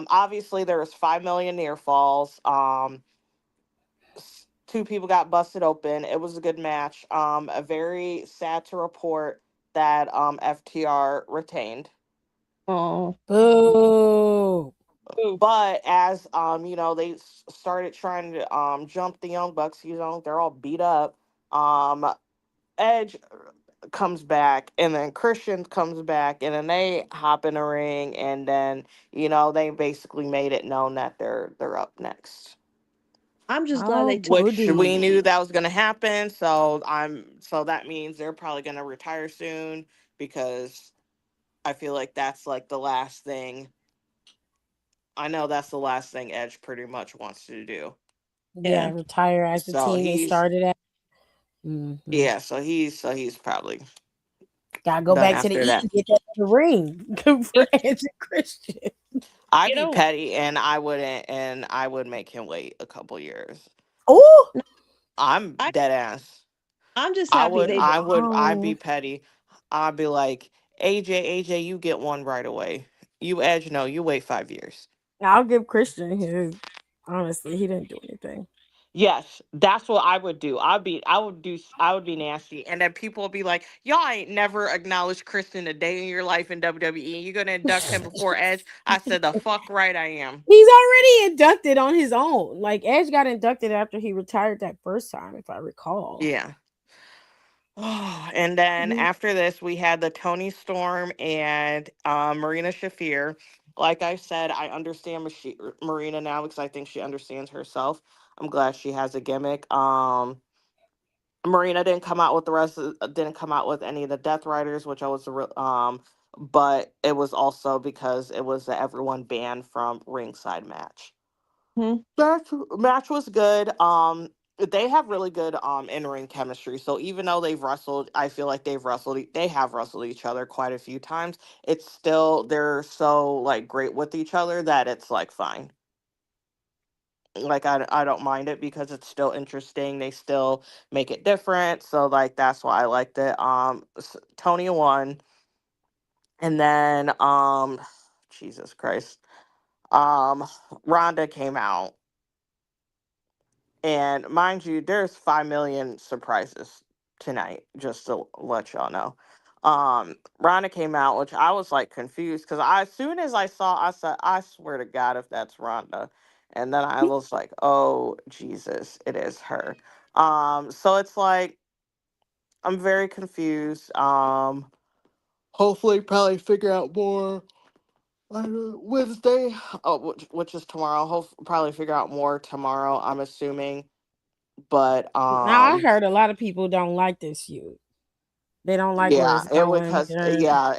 Obviously there was 5 million near falls. Two people got busted open. It was a good match. A very sad to report that FTR retained. Oh, Boo. But as they started trying to jump the Young Bucks, they're all beat up. Um, Edge comes back, and then Christian comes back, and then they hop in a ring, and then they basically made it known that they're up next. I'm just glad Oh, they took. Which we goody. knew that was going to happen. So that means they're probably going to retire soon because I feel like that's like the last thing. I know that's the last thing Edge pretty much wants to do. Yeah, Yeah. retire as the So team they he's started at. Hmm. yeah, so he's probably Gotta go done back to the after E that. and get that in the ring. Good for Edge and Christian. I'd You be know, petty and I would make him wait a couple years. Oh, I'm I, dead ass. I'm just I happy would they. I'd be wow. petty. I'd be like, AJ, you get one right away. You Edge, no, you wait 5 years. I'll give Christian his. Honestly, he didn't do anything. Yes, that's what I would do. I would be nasty. And then people will be like, y'all ain't never acknowledged Kristen a day in your life in WWE. You're gonna induct him before Edge. I said the fuck right I am. He's already inducted on his own. Like Edge got inducted after he retired that first time, if I recall. Yeah. And then Mhm. after this, we had the Tony Storm and Marina Shafir. Like I said, I understand Marina now because I think she understands herself. I'm glad she has a gimmick. Marina didn't come out with didn't come out with any of the Death Riders, which I was but it was also because it was a everyone banned from ringside match. Hmm. Match was good. They have really good in ring chemistry. So even though they've wrestled, I feel like they have wrestled each other quite a few times. It's still they're so like great with each other that it's like fine. Like I don't mind it because it's still interesting. They still make it different. So like that's why I liked it. Tony won, and then Jesus Christ, um, Ronda came out. And mind you, there's 5 million surprises tonight, just to let y'all know. Ronda came out, which I was like confused because as soon as I saw, I said, I swear to God, if that's Ronda. And then I was like, oh Jesus, it is her. So it's like I'm very confused. Hopefully probably figure out more Wednesday, which is tomorrow. Hope probably figure out more tomorrow, I'm assuming. But Now I heard a lot of people don't like this feud. They don't like where yeah, it's it was going. because yeah,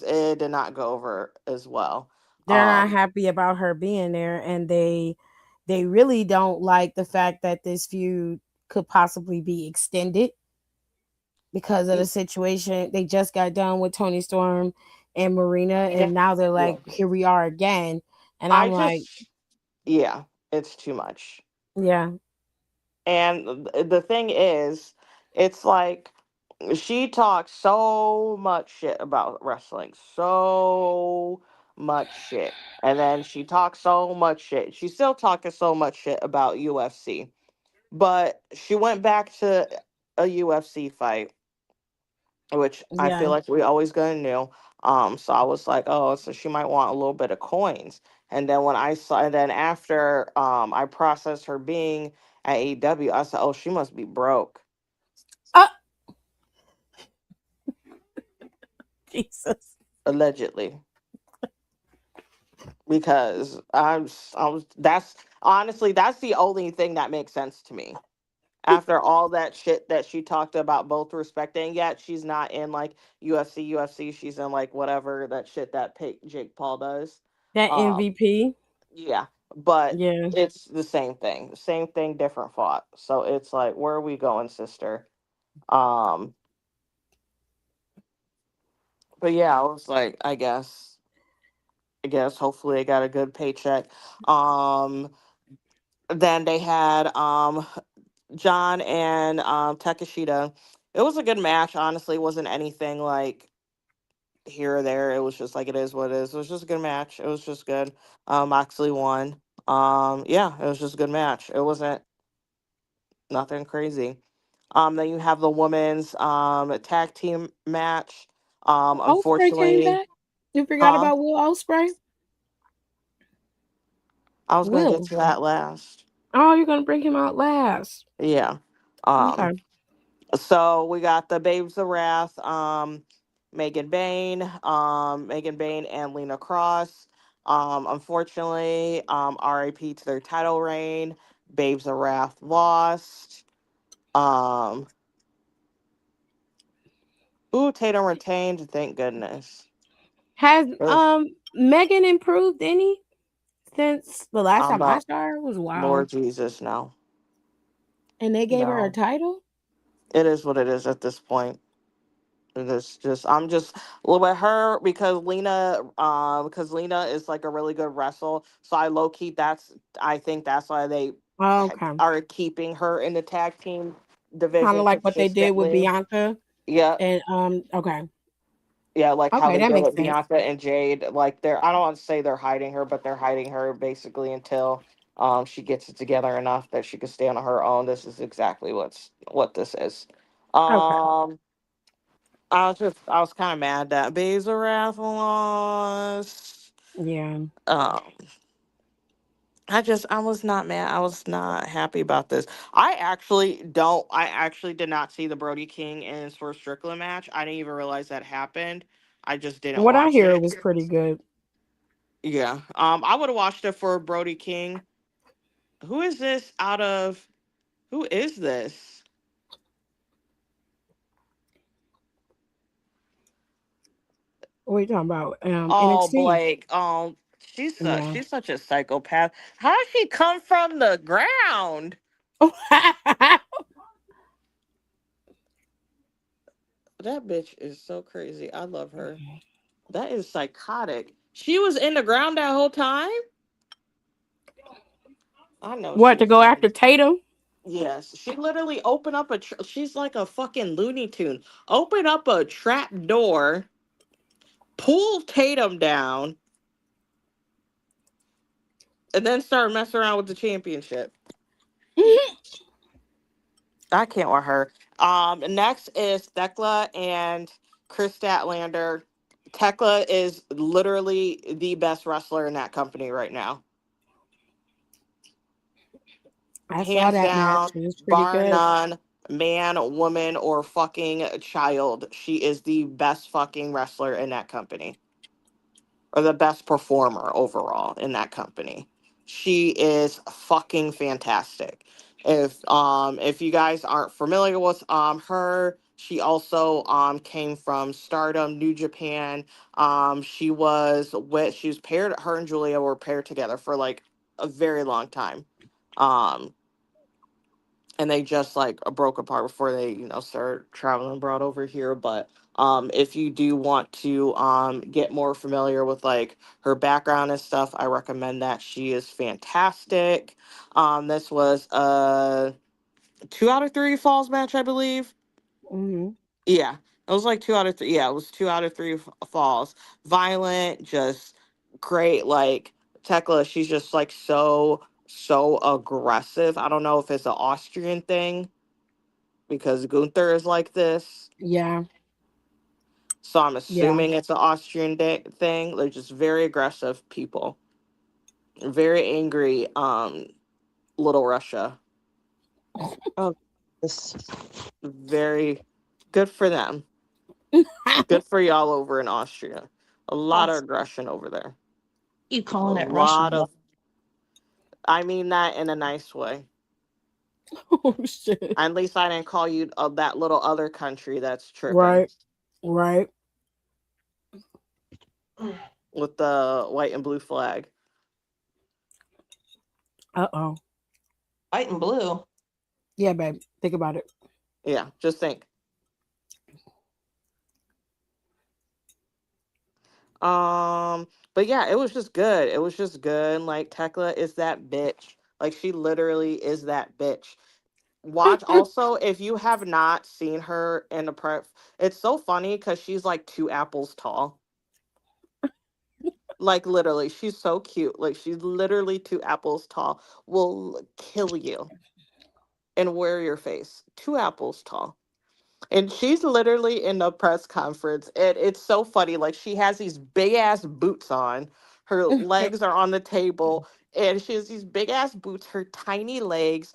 it did not go over as well. They're not Um, happy about her being there, and they really don't like the fact that this feud could possibly be extended because of the situation. They just got done with Tony Storm and Marina, yeah, and now they're yeah. like, here we are again. And I I'm like, just yeah, it's too much. yeah, And the thing is, it's like she talks so much shit about wrestling, so much shit. And then she talked so much shit. She's still talking so much shit about UFC. But she went back to a UFC fight, which I feel Yeah. like we always gonna knew. So I was like, oh, so she might want a little bit of coins. And then when I saw, and then after I processed her being at AEW, I said, oh, she must be broke, Oh, Jesus. allegedly, because I was that's honestly that's the only thing that makes sense to me. After all that shit that she talked about both respecting, yet she's not in like UFC, she's in like whatever that shit that Jake Paul does. That Um, MVP. yeah, but Yeah. it's the same thing, different fought. So it's like, where are we going, sister? Um, but yeah, I was like, I guess hopefully I got a good paycheck. Um, then they had John and Takeshita. It was a good match, honestly. It wasn't anything like here or there. It was just like it is what it is. It was just a good match. It was just good. Moxley won. Yeah, it was just a good match. It wasn't nothing crazy. Then you have the women's tag team match. Osprey came Unfortunately, back. You forgot huh? about Will Osprey? I was gonna get Will. to that last. Oh, you're gonna bring him out last. Yeah. Um, Okay. So we got the Babes of Wrath, Megan Bain and Lena Cross. Unfortunately, RIP to their title reign. Babes of Wrath lost. Um, ooh, Tatum retained, thank goodness. Has Ugh, Megan improved any since the last I'm time I about saw her? Was wow. Lord Jesus, no. And they gave her a No. title? It is what it is at this point. It's just I'm just well with her because Lena is like a really good wrestler. So I low key I think that's why they Oh, okay. are keeping her in the tag team Kind of division like what they did with consistently. Bianca Yeah, and okay. yeah, like how Okay, they that did makes with sense. Bianca and Jade. Like I don't want to say they're hiding her, but they're hiding her basically until she gets it together enough that she can stand on her own. This is exactly what this is. Okay. Um I was kind of mad that Bezarath lost. Yeah. Um, I was not mad. I was not happy about this. I actually did not see the Brody King and Swerve Strickland match. I didn't even realize that happened. I just didn't What I watch hear it. was pretty good. Yeah. I would have watched it for Brody King. Who is this out of, who is this? What are you talking about? Oh, NXT. Blake. Yeah. She's such a psychopath. How did she come from the ground? That bitch is so crazy. I love her. That is psychotic. She was in the ground that whole time? I know What to she's go some. after Tatum? Yes, she literally opened up she's like a fucking Looney Tune. Open up a trap door, pull Tatum down, and then start messing around with the championship. I can't with her. Next is Thekla and Chris Statlander. Tekla is literally the best wrestler in that company right now. I saw Hands that match. down, It was pretty bar good. none, man, woman, or fucking child. She is the best fucking wrestler in that company, or the best performer overall in that company. She is fucking fantastic. If you guys aren't familiar with her, she also came from Stardom, New Japan. She was paired, her and Julia were paired together for like a very long time. Um and they just like broke apart before they started traveling abroad over here. But if you do want to get more familiar with like her background and stuff, I recommend that. She is fantastic. This was a 2 out of 3 falls match, I believe. Hmm. Yeah, it was like 2 out of 3. Yeah, it was 2 out of 3 falls. Violent, just great. Like Tekla, she's just like so aggressive. I don't know if it's an Austrian thing because Gunther is like this. Yeah. So I'm Yeah. assuming it's an Austrian thing. They're just very aggressive people, very angry. Little Russia, Oh, this very good for them. Good for y'all over in Austria. A lot of us. aggression over there. You A calling it Russian lot love? of. I mean that in a nice way. Oh shit. At least I didn't call you that little other country that's tripping Right. Right. with the white and blue flag. Uh-oh. White and blue. Yeah, babe. Think about it. Yeah, just think. But yeah, it was just good. It was just good. Like Tekla is that bitch. Like she literally is that bitch. Watch also if you have not seen her in the prep. It's so funny because she's like 2 apples tall. Like literally, she's so cute. Like she's literally 2 apples tall. Will kill you and wear your face. 2 apples tall. And she's literally in a press conference, and it's so funny. Like she has these big ass boots on, her legs are on the table, and she has these big ass boots. Her tiny legs,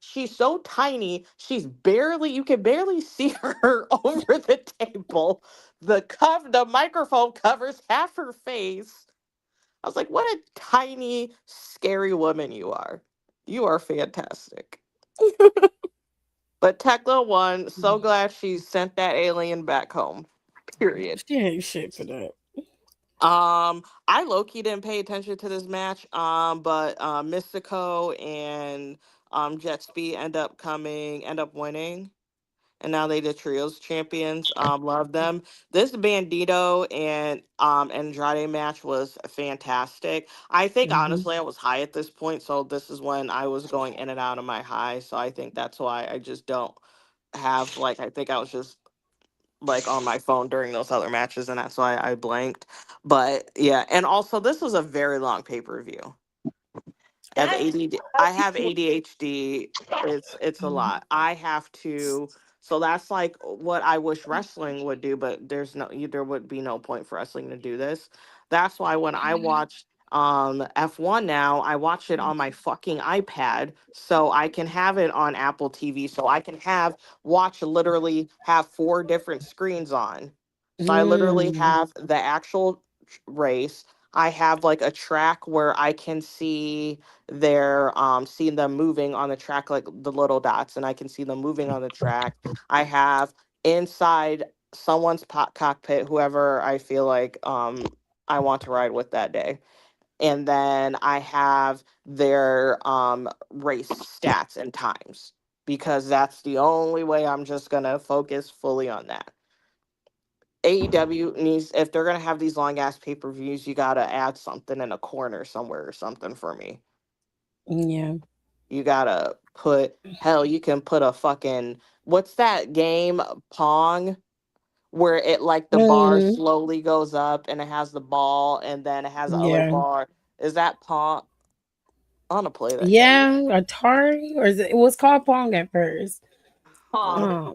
she's so tiny, she's barely you can barely see her over the table. The microphone covers half her face. I was like, what a tiny, scary woman you are. You are fantastic. But Tekla won. So glad she sent that alien back home. Period. She ain't shit for that. I low key didn't pay attention to this match. But Mystico and Jet Speed end up winning. And now they the trios champions. Love them. This Bandito and Andrade match was fantastic. I think Hmm. honestly I was high at this point, so this is when I was going in and out of my high. So I think that's why I just don't have like I think I was just like on my phone during those other matches, and that's why I blanked. But yeah, and also this was a very long pay-per-view. That I have ADHD. It's a Hmm. lot. I have to. So that's like what I wish wrestling would do, but there would be no point for wrestling to do this. That's why when I watch F1 now, I watch it on my fucking iPad so I can have it on Apple TV so I can literally have 4 different screens on. So I literally Mm. have the actual race. I have like a track where I can see seeing them moving on the track like the little dots, and I can see them moving on the track. I have inside someone's cockpit whoever I feel like I want to ride with that day, and then I have their race stats and times, because that's the only way I'm just gonna focus fully on that. AEW needs, if they're gonna have these long ass pay-per-views, you gotta add something in a corner somewhere or something for me. Yeah. You gotta put, hell, you can put a fucking, what's that game, Pong, where it like the bar Hmm. slowly goes up and it has the ball and then it has the other Yeah. bar. Is that Pong? I wanna play that game. Yeah. Atari, or is it? It was called Pong at first. I wanna, Pong. Um.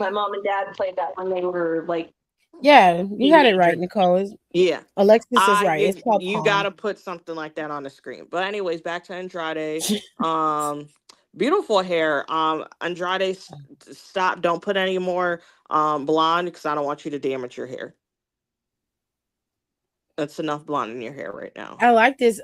My mom and dad played that when they were like Yeah, you had it right, teenagers. Nicole. yeah. Alexis is right. It's called You Pong. gotta put something like that on the screen. But anyways, back to Andrade. Um, Beautiful hair. Andrade, stop! Don't put any more blonde because I don't want you to damage your hair. That's enough blonde in your hair right now. I like this.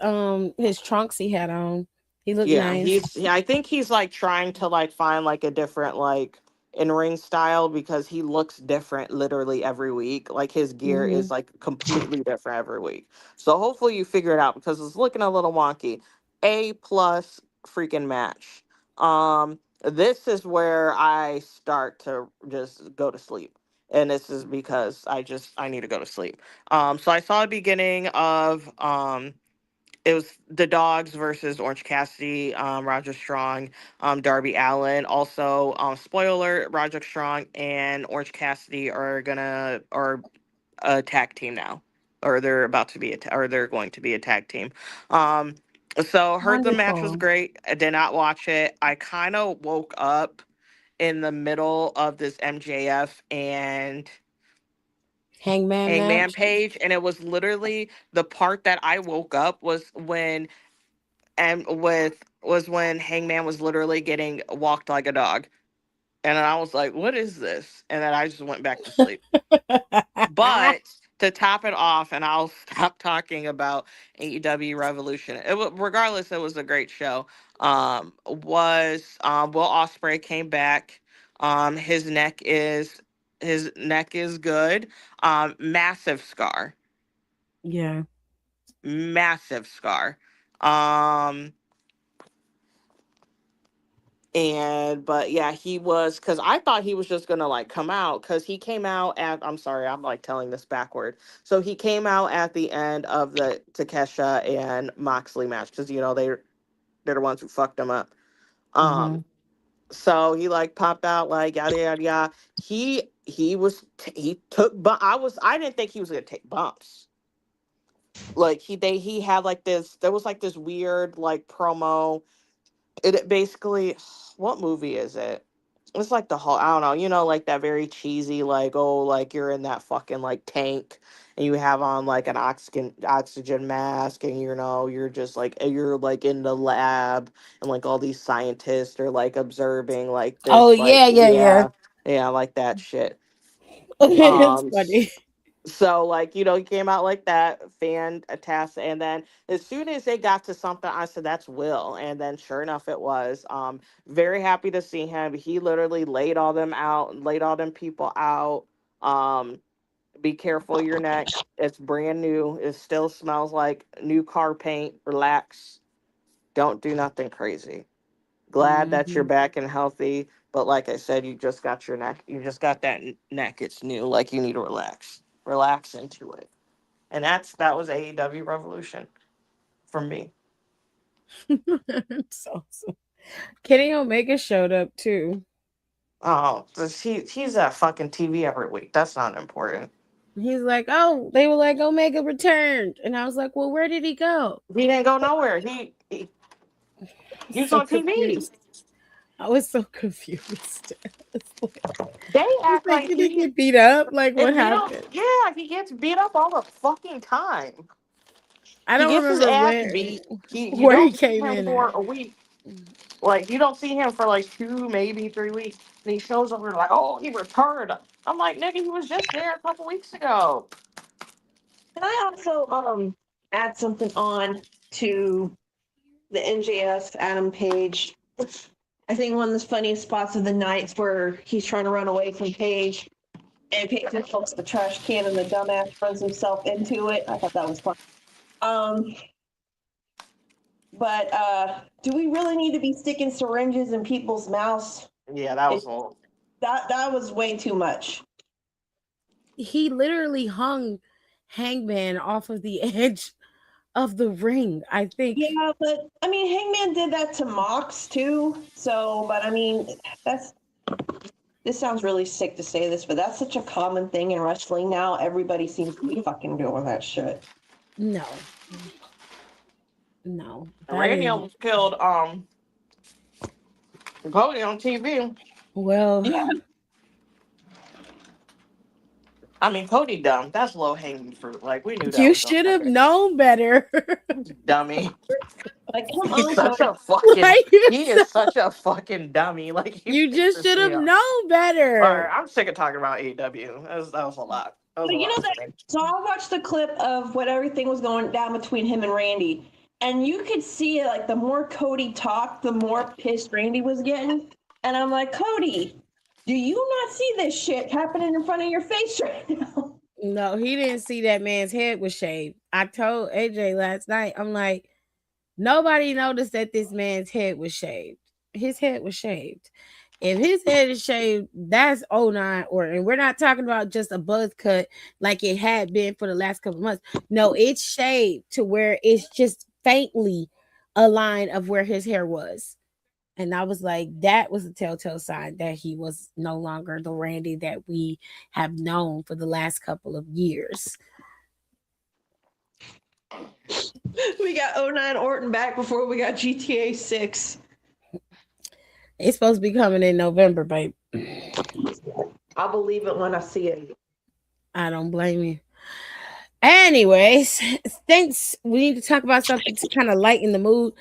His trunks he had on. He looked Yeah, nice. I think he's like trying to like find like a different like in ring style because he looks different literally every week. Like his gear Hmm. is like completely different every week. So hopefully you figure it out because it's looking a little wonky. A plus freaking match. This is where I start to just go to sleep. And this is because I need to go to sleep. So I saw the beginning of it was the Dogs versus Orange Cassidy, Roger Strong, Darby Allen. Also, spoiler: Roger Strong and Orange Cassidy are a tag team now. or they're about to be or they're going to be a tag team. Um, so heard the match was Wonderful. great. I did not watch it. I kind of woke up in the middle of this MJF and Hangman Hangman match. page, and it was literally the part that I woke up was when and with was when Hangman was literally getting walked like a dog. And then I was like, what is this? And then I just went back to sleep. But to top it off, and I'll stop talking about AEW Revolution. Regardless, it was a great show. Was Will Ospreay came back. His neck is good. Massive scar, Yeah. massive scar. Um, And but yeah, he was because I thought he was just gonna like come out because he came out at I'm sorry, I'm like telling this backward. So he came out at the end of the Takesha and Moxley match because they're the ones who fucked him up. Mm-hmm. Um, so he like popped out like yada yada yada. He took but I didn't think he was gonna take bumps. Like he had like this there was like this weird like promo. It basically, what movie is it? It's like the whole, I don't know, like that very cheesy, like, oh, like you're in that fucking like tank and you have on like an oxygen mask and you're just like, you're like in the lab and like all these scientists are like observing like Oh this, like, yeah, yeah, yeah. yeah, like that shit. It's Um, funny. so like, he came out like that, fantastic. And then as soon as they got to something, I said, that's Will. And then sure enough it was. Very happy to see him. He literally laid all them people out. Um, be careful of your neck. It's brand new. It still smells like new car paint. Relax. Don't do nothing crazy. Glad that you're Hmm. back and healthy. But like I said, you just got that neck. It's new. Like you need to relax into it. And that was AEW Revolution for me. So, so Kenny Omega showed up too. Oh, he's at fucking TV every week. That's not important. He's like, oh, they were like, Omega returned. And I was like, well, where did he go? He didn't go nowhere. He was So on TV. confused. I was so confused. They I was act like, like did he get beat up? Like, what and they don't. happened? Yeah, he gets beat up all the fucking time. I He don't gets his remember ass where beat. You where he don't see came him in for at. a week. Like you don't see him for like 2, maybe 3 weeks. And he shows up and like, oh, he returned. I'm like, nigga, he was just there a couple weeks ago. Can I also add something on to the NJS Adam Page? I think one of the funniest spots of the nights where he's trying to run away from Page and Page just pokes the trash can and the dumbass runs himself into it. I thought that was fun. Um, but do we really need to be sticking syringes in people's mouths? Yeah, that was It, old. that was way too much. He literally hung Hangman off of the edge of the ring. I think. Yeah, but I mean, Hangman did that to Mox too. So, but I mean, that's this sounds really sick to say this, but that's such a common thing in wrestling now. Everybody seems to be fucking doing that shit. No, no, that Randy is almost killed Cody on TV. well. Yeah, I mean, Cody dumb. That's low hanging fruit. Like we knew that You was gonna should have happen. known better. Dummy. like come He's on, such Cody. a fucking. Like you, He is such a fucking dummy. Like he you just pisses should me have off. known All right, better. I'm sick of talking about AEW. That was a lot. That was But a you know lot that. for me. So I watched the clip of what everything was going down between him and Randy, and you could see like the more Cody talked, the more pissed Randy was getting. And I'm like, Cody, do you not see this shit happening in front of your face right now? No, he didn't see that man's head was shaved. I told AJ last night, I'm like, nobody noticed that this man's head was shaved. His head was shaved. If his head is shaved, that's '09 or and we're not talking about just a buzz cut like it had been for the last couple months. No, it's shaved to where it's just faintly a line of where his hair was. And I was like, that was a telltale sign that he was no longer the Randy that we have known for the last couple of years. We got '09 Orton back before we got GTA 6. It's supposed to be coming in November, babe. I'll believe it when I see it. I don't blame you. Anyways, thanks. We need to talk about something to kind of lighten the mood.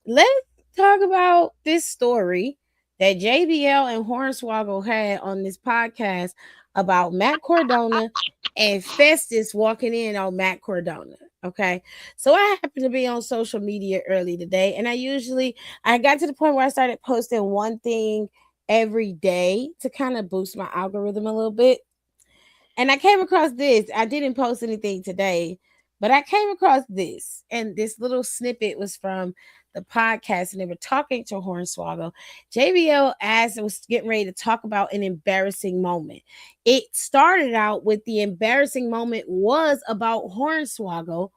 Let's talk about this story that JBL and Hornswoggle had on this podcast about Matt Cardona and Festus walking in on Matt Cardona. Okay, so I happened to be on social media early today, and I got to the point where I started posting one thing every day to kind of boost my algorithm a little bit. And I came across this. I didn't post anything today, but I came across this. And this little snippet was from the podcast, and they were talking to Hornswoggle. JBL asked and was getting ready to talk about an embarrassing moment. It started out with the embarrassing moment was about Hornswoggle,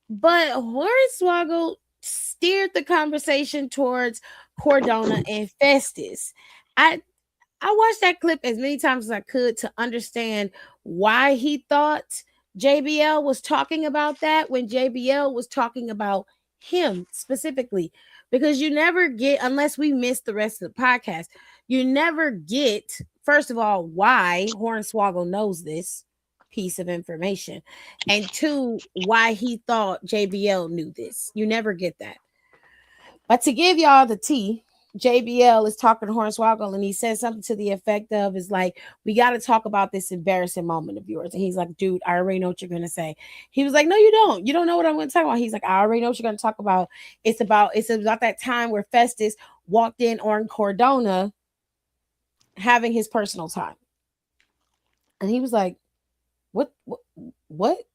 but Hornswoggle steered the conversation towards Cardona and Festus. I watched that clip as many times as I could to understand why he thought JBL was talking about that when JBL was talking about him specifically. Because you never get, unless we miss the rest of the podcast, you never get, first of all, why Hornswoggle knows this piece of information, and two, why he thought JBL knew this. You never get that. But to give y'all the tea, JBL is talking to Hornswoggle, and he says something to the effect of, is like, we got to talk about this embarrassing moment of yours. And he's like, dude, I already know what you're going to say. He was like, no, you don't. You don't know what I'm going to talk about. He's like, I already know what you're going to talk about. It's about that time where Festus walked in on Cardona having his personal time. And he was like, what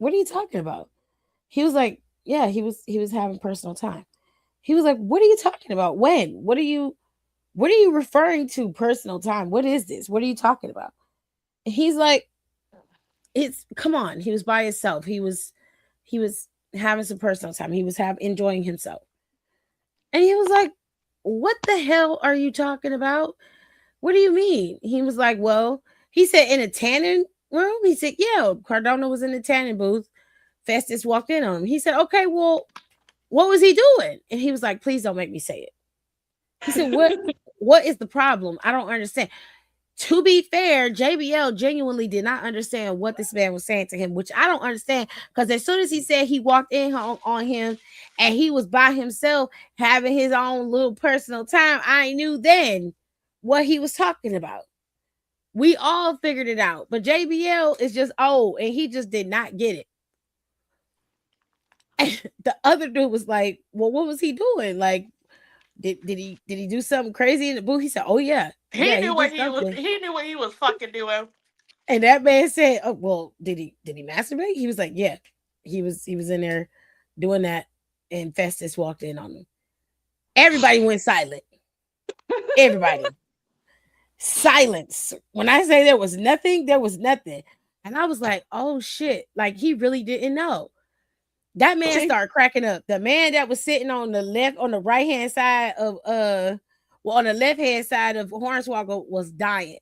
are you talking about? He was like, yeah, he was having personal time. He was like, what are you talking about? When? What are you referring to? Personal time? What is this? What are you talking about? And he's like, come on. He was by himself. He was having some personal time. He was enjoying himself. And he was like, what the hell are you talking about? What do you mean? He was like, well, he said in a tanning room. He said, yeah, Cardona was in the tanning booth. Festus walked in on him. He said, okay, well, what was he doing? And he was like, please don't make me say it. He said, what is the problem? I don't understand. To be fair, JBL genuinely did not understand what this man was saying to him, which I don't understand, because as soon as he said he walked in on him and he was by himself having his own little personal time, I knew then what he was talking about. We all figured it out, but JBL is just old and he just did not get it. The other dude was like, well, what was he doing? Like, did he do something crazy in the booth? He said, oh yeah. He knew what he was fucking doing. And that man said, oh, well, did he masturbate? He was like, yeah. He was in there doing that, and Festus walked in on him. Everybody went silent. Everybody. Silence. When I say there was nothing, there was nothing. And I was like, oh shit. Like, he really didn't know. That man started cracking up. The man that was sitting on the right hand side of on the left hand side of Hornswoggle was dying.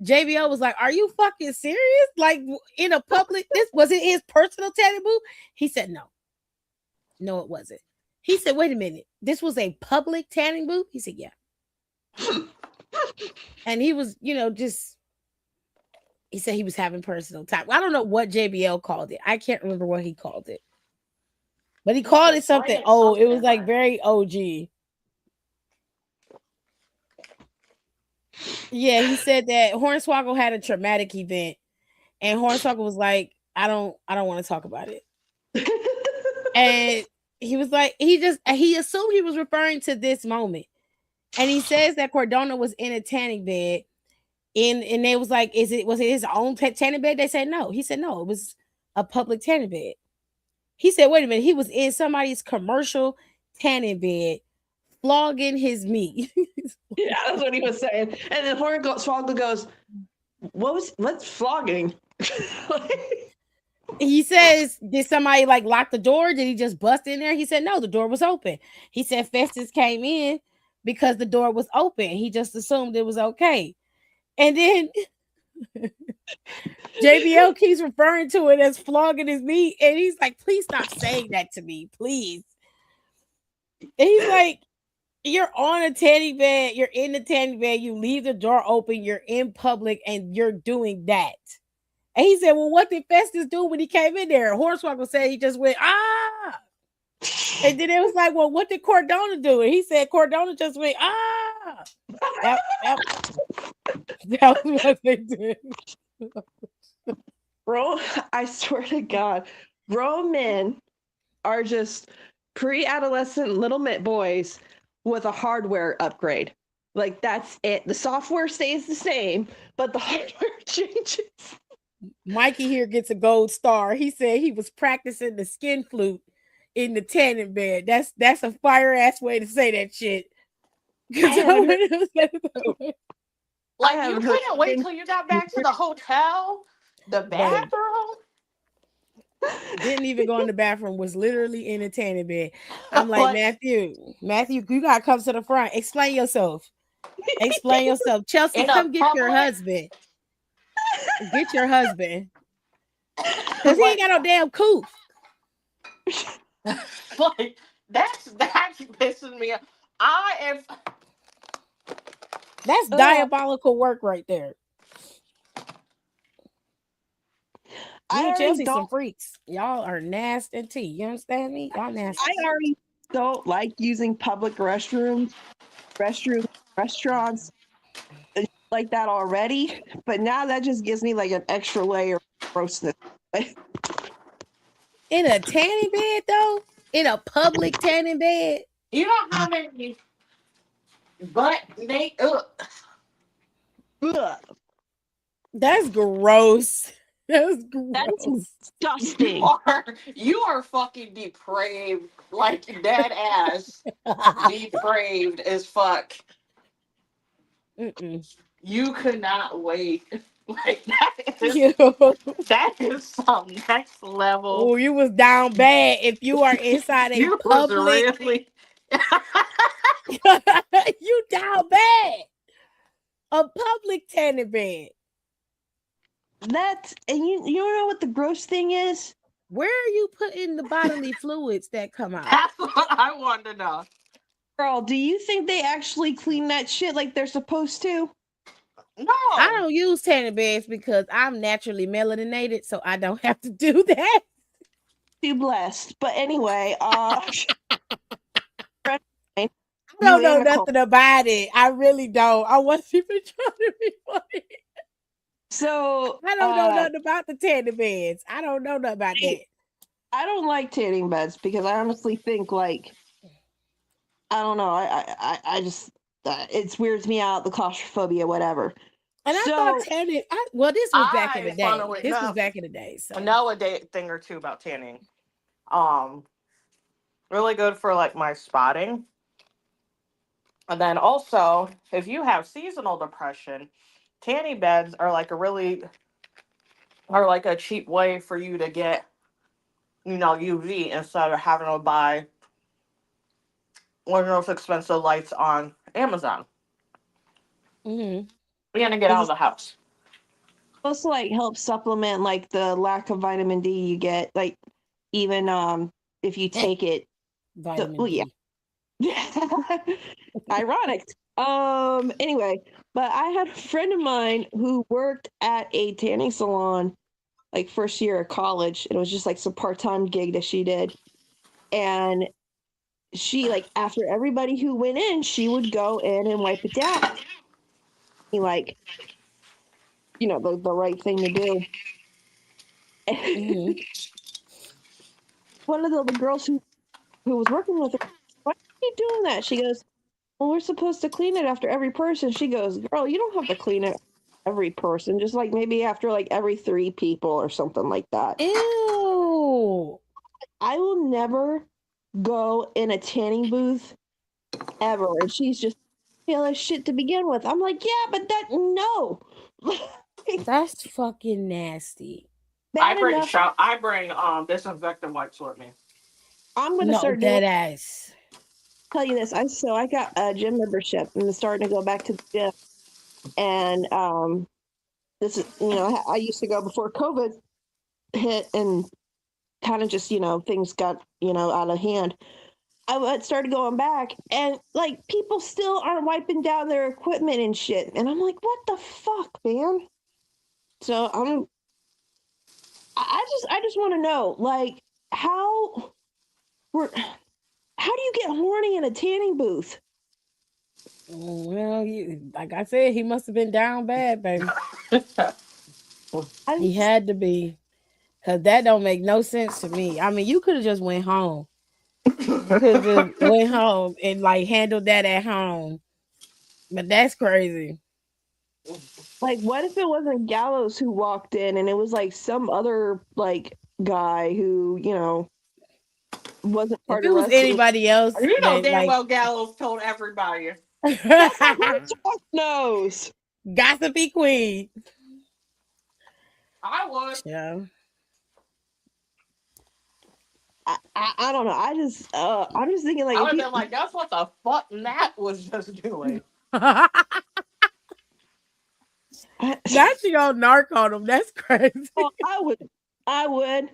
JBL was like, "Are you fucking serious? Like, in a public? This was it his personal tanning booth?" He said, "No, it wasn't." He said, "Wait a minute, this was a public tanning booth?" He said, "Yeah." And he was, he said he was having personal time. I don't know what JBL called it. I can't remember what he called it. But he called it something old. It was like very OG. Yeah, he said that Hornswoggle had a traumatic event, and Hornswoggle was like, I don't want to talk about it. And he was like, he assumed he was referring to this moment. And he says that Cardona was in a tanning bed, and they was like, was it his own tanning bed? They said no. He said no, it was a public tanning bed. He said, wait a minute, he was in somebody's commercial tanning bed flogging his meat. Yeah, that's what he was saying. And then Hornswoggle goes, what's flogging? He says, did somebody like lock the door? Did he just bust in there? He said, no, the door was open. He said Festus came in because the door was open. He just assumed it was okay. And then JBL keeps referring to it as flogging his meat, and he's like, "Please stop saying that to me, please." And he's like, "You're on a tanning bed. You're in the tanning bed. You leave the door open. You're in public, and you're doing that." And he said, "Well, what did Festus do when he came in there?" Hornswoggle said he just went, "Ah." And then it was like, "Well, what did Cordona do?" And he said, "Cordona just went, ah." That, that, that was what they did. Bro, I swear to God, grown men are just pre-adolescent little mitt boys with a hardware upgrade. Like that's it. The software stays the same, but the hardware changes. Mikey here gets a gold star. He said he was practicing the skin flute in the tanning bed. That's a fire ass way to say that shit. Like you couldn't wait till you got back to the hotel, the bathroom. Didn't even go in the bathroom, was literally in a tanning bed. I'm like, Matthew, you gotta come to the front. Explain yourself. Explain yourself. Chelsea, come get your husband. Get your husband. Because he ain't got no damn coof. Like that's pissing me off. That's diabolical work right there. You and Chelsea some freaks. Y'all are nasty and tea. You understand me? Y'all nasty. I already don't like using public restrooms, restaurants like that already. But now that just gives me like an extra layer of grossness. In a tanning bed though? In a public tanning bed? You know how many butt naked? That's gross. That's gross. That's disgusting. You are fucking depraved, like dead ass depraved as fuck. You could not wait. Like that is some next level. Oh, you was down bad if you are inside a you public. Was really... you down bad. A public tanning bed. And you know what the gross thing is? Where are you putting the bodily fluids that come out? That's what I want to know. Girl, do you think they actually clean that shit like they're supposed to? No. I don't use tanning beds because I'm naturally melanated, so I don't have to do that. Too blessed. But anyway, I don't know nothing about it. I really don't. I wasn't even trying to be funny. So I don't know nothing about the tanning beds. I don't know nothing about that. I don't like tanning beds because I honestly think like I don't know. I just it weirds me out, the claustrophobia, whatever. And I thought tanning. This was back in the day. This was back in the day. So I know a thing or two about tanning. Really good for like my spotting. And then also, if you have seasonal depression, tanning beds are like a cheap way for you to get, UV instead of having to buy one of those expensive lights on Amazon. Mm-hmm. We're gonna get out of the house. Also, like help supplement like the lack of vitamin D you get, like even if you take it. Vitamin D. Ironic. Anyway, but I had a friend of mine who worked at a tanning salon like first year of college. It was just like some part-time gig that she did. And she like after everybody who went in, she would go in and wipe it down. Like, the right thing to do. Mm-hmm. One of the girls who was working with her, why are you doing that? She goes, well, we're supposed to clean it after every person. She goes, girl, you don't have to clean it every person, just like maybe after like every 3 people or something like that. Ew. I will never go in a tanning booth ever. And she's just feel as shit to begin with. I'm like, yeah, but no. That's fucking nasty. I bring disinfectant wipes with me. I'm gonna start doing that ass. Tell you this, I got a gym membership and I'm starting to go back to the gym, and this is, I used to go before COVID hit and kind of just, things got, out of hand. I started going back and like people still aren't wiping down their equipment and shit. And I'm like, what the fuck, man? So I just want to know, like, how do you get horny in a tanning booth? Well, like I said, he must have been down bad, baby. He had to be, because that don't make no sense to me. I mean, you could have just went home. Could have just went home and like handled that at home. But that's crazy. Like, what if it wasn't Gallows who walked in and it was like some other like guy who, wasn't If part it of was wrestling? anybody else, You know that, damn like, well Gallows told everybody. knows. Gossipy queen. I would. Yeah. I don't know. I'm just thinking like I would have been like, that's what the fuck Matt was just doing. Not you gonna narc on him. That's crazy. Well, I would.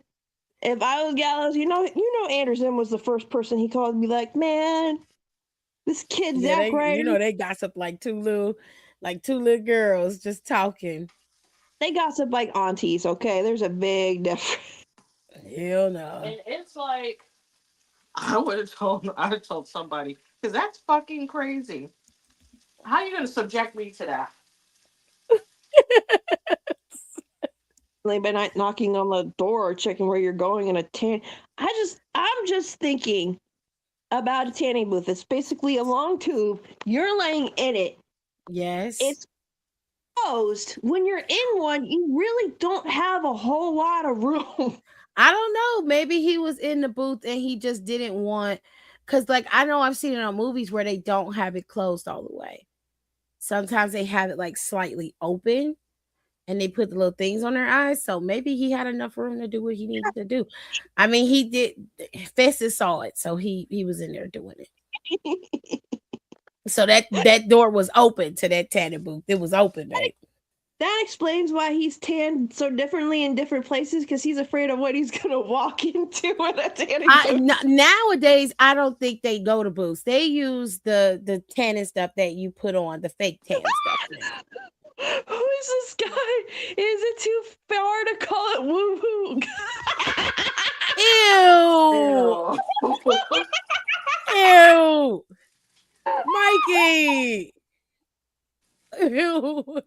If I was Gallows, Anderson was the first person he called and be like, man, this kid Zack Ryder. They gossip like two little girls just talking. They gossip like aunties, okay? There's a big difference. Hell no. And it's like, I would have told somebody, because that's fucking crazy. How are you going to subject me to that? By not knocking on the door or checking where you're going in a tan. I'm just thinking about a tanning booth. It's basically a long tube. You're laying in it. Yes. It's closed. When you're in one, you really don't have a whole lot of room. I don't know. Maybe he was in the booth and he just didn't want, because like I know I've seen it on movies where they don't have it closed all the way. Sometimes they have it like slightly open and they put the little things on their eyes. So maybe he had enough room to do what he needed to do. I mean, he did. Festus saw it, so he was in there doing it. So that door was open to that tanning booth. It was open, babe. That explains why he's tanned so differently in different places, because he's afraid of what he's gonna walk into in a tanning booth. Nowadays, I don't think they go to booths. They use the tanning stuff that you put on, the fake tan stuff now. Who is this guy? Is it too far to call it woo woo? Ew. Ew. Mikey. Ew.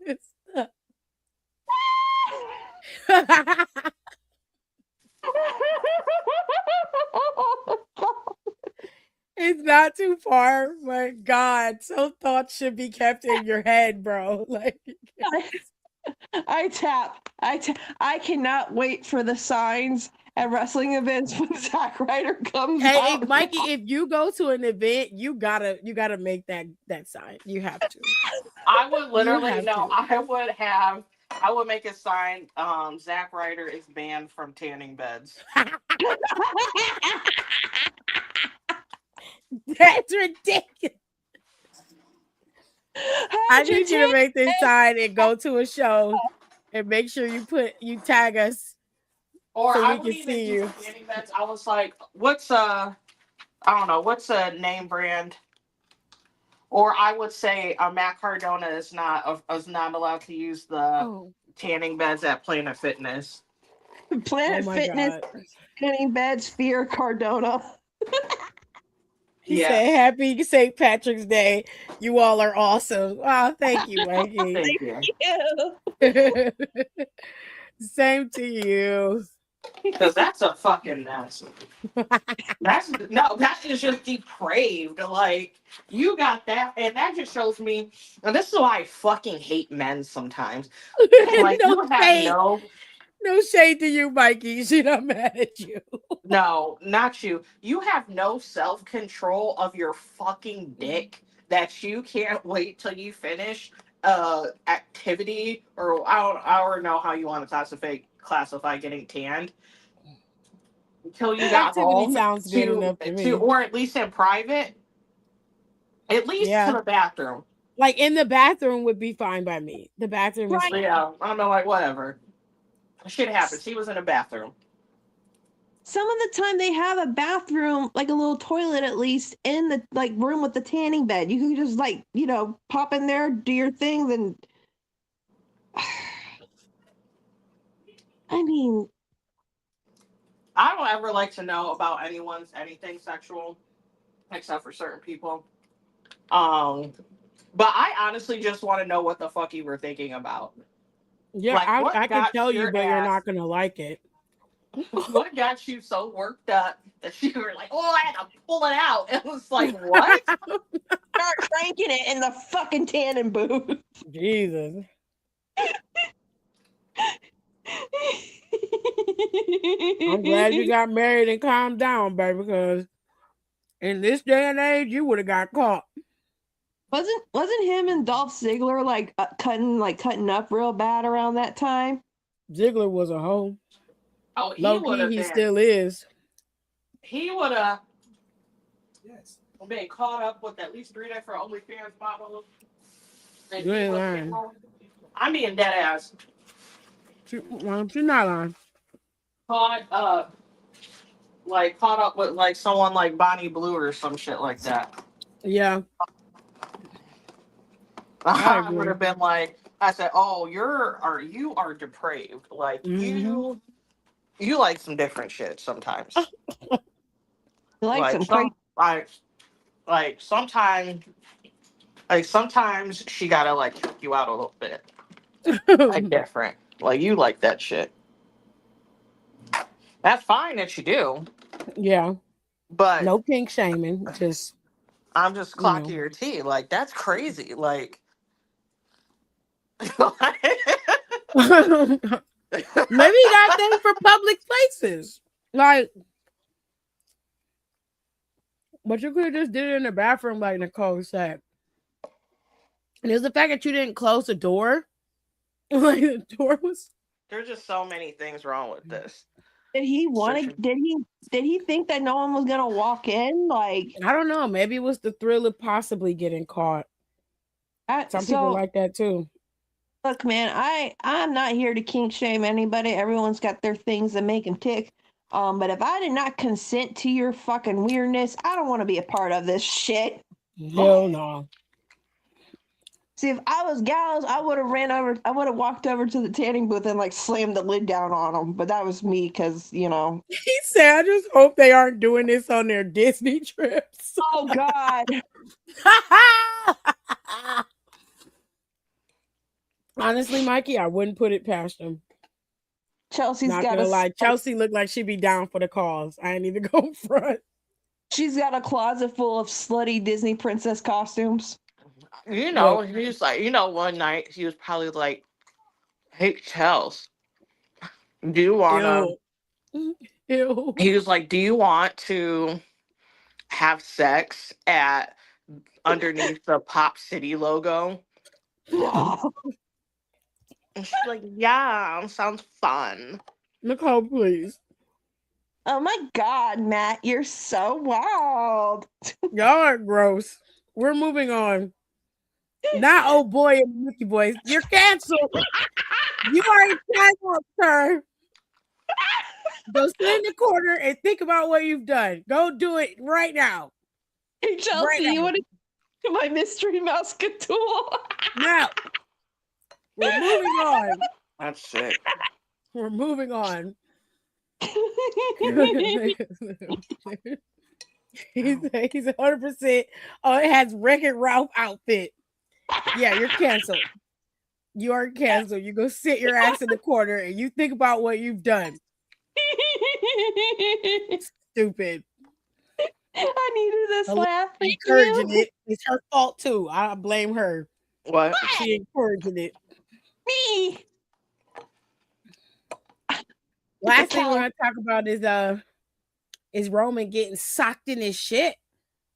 It's not too far, but God, some thoughts should be kept in your head, bro. Like, I cannot wait for the signs at wrestling events when Zack Ryder comes out. Hey, Mikey, if you go to an event, you gotta make that sign. You have to. I would literally I would make a sign. Zack Ryder is banned from tanning beds. That's ridiculous. I need you to make this sign and go to a show and make sure you tag us. Or so I we can see you. Tanning beds. I was like, what's a name brand? Or I would say Matt Cardona is not allowed to use the tanning beds at Planet Fitness. Planet Fitness tanning beds fear Cardona. He said, "Happy St. Patrick's Day. You all are awesome." Oh, thank you, Mikey. Thank you. Same to you. Because that's a fucking mess. That is just depraved. Like, you got that, and that just shows me. And this is why I fucking hate men sometimes. Like, no shade to you, Mikey. She's not mad at you. No, not you. You have no self-control of your fucking dick that you can't wait till you finish activity, or I don't know how you want to classify getting tanned. Until you got home, sounds good enough to me. Or at least in private, at least to the bathroom. Like in the bathroom would be fine by me. The bathroom is Right. So fine. yeah, I'm like whatever. Shit happens. He was in a bathroom. Some of the time they have a bathroom, like a little toilet at least, in the like room with the tanning bed. You can just like, pop in there, do your thing, then I mean, I don't ever like to know about anyone's anything sexual, except for certain people. Um, but I honestly just want to know what the fuck you were thinking about. Yeah, Like, I what can got tell you, your but you're ass? not gonna like it. What got you so worked up that you were like, "Oh, I had to pull it out"? It was like, what? start cranking it in the fucking tanning booth. Jesus. I'm glad you got married and calmed down, baby, because in this day and age, you would have got caught. Wasn't him and Dolph Ziggler like cutting up real bad around that time? Ziggler was a hoe. Oh, he Low would key, have he been. still is. He would have been caught up with at least 3 different OnlyFans models. And You he ain't would have lying. been. I mean, dead ass. She's not lying. Caught caught up with like someone like Bonnie Blue or some shit like that. Yeah, I I would agree. have been like, I said, "Oh, you are depraved. Like Mm-hmm. you like some different shit sometimes. He likes Like some crazy. some like sometimes she gotta like check you out a little bit. Like different. Like you like that shit. That's fine that you do, Yeah, but no kink shaming. Just I'm just you clocking know, your tea. Like that's crazy. Like maybe you got things for public places. Like, but you could have just did it in the bathroom, like Nicole said. And it was the fact that you didn't close the door. Like the door was. there's just so many things wrong with this. Did he want to? Situ- Did he think that no one was gonna walk in? Like, I don't know. Maybe it was the thrill of possibly getting caught. Some people so like that too. look, man, I'm not here to kink shame anybody. Everyone's got their things that make them tick. But if I did not consent to your fucking weirdness, I don't want to be a part of this shit. Hell no. See, if I was gals, I would have walked over to the tanning booth and like slammed the lid down on them. But that was me because, He said, I just hope they aren't doing this on their Disney trips. oh God. Honestly, Mikey, I wouldn't put it past them. Chelsea's Not got gonna lie. Chelsea looked like she'd be down for the cause. I ain't even go front. she's got a closet full of slutty Disney princess costumes. Look, he's like, one night he was probably like, "Hey, Chels, do you wanna?" ew. Ew. He was like, "Do you want to have sex at underneath the Pop City logo?" No. And she's like, "Yeah, sounds fun." Nicole, please. Oh my God, Matt, you're so wild. Y'all are gross. We're moving on. Not oh boy and Mickey boys. You're canceled. You are canceled, sir. Go sit in the corner and think about what you've done. Go do it right now. Hey, Chelsea, Right you now. want to do my mystery mouse tool? Now. We're moving on. That's sick. We're moving on. he's 100%. Oh, it has Wreck-It Ralph outfit. Yeah, you're canceled. You are canceled. You go sit your ass in the corner and you think about what you've done. Stupid. I needed this laugh. Thank Encouraging you. it. It's her fault too. I blame her. What? She encouraging it. Me. Last thing we're gonna talk about is Roman getting socked in his shit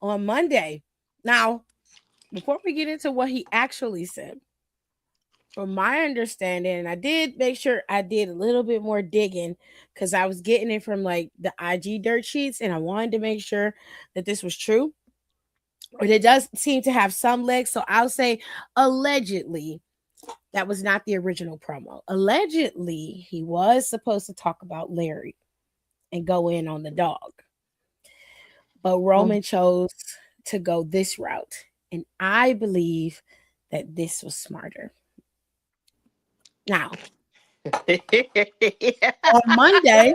on Monday. Now, before we get into what he actually said, from my understanding, and I did make sure I did a little bit more digging because I was getting it from like the IG dirt sheets, and I wanted to make sure that this was true. But it does seem to have some legs. So I'll say allegedly that was not the original promo. Allegedly, he was supposed to talk about Larry and go in on the dog. But Roman chose to go this route. And I believe that this was smarter. Now, on Monday,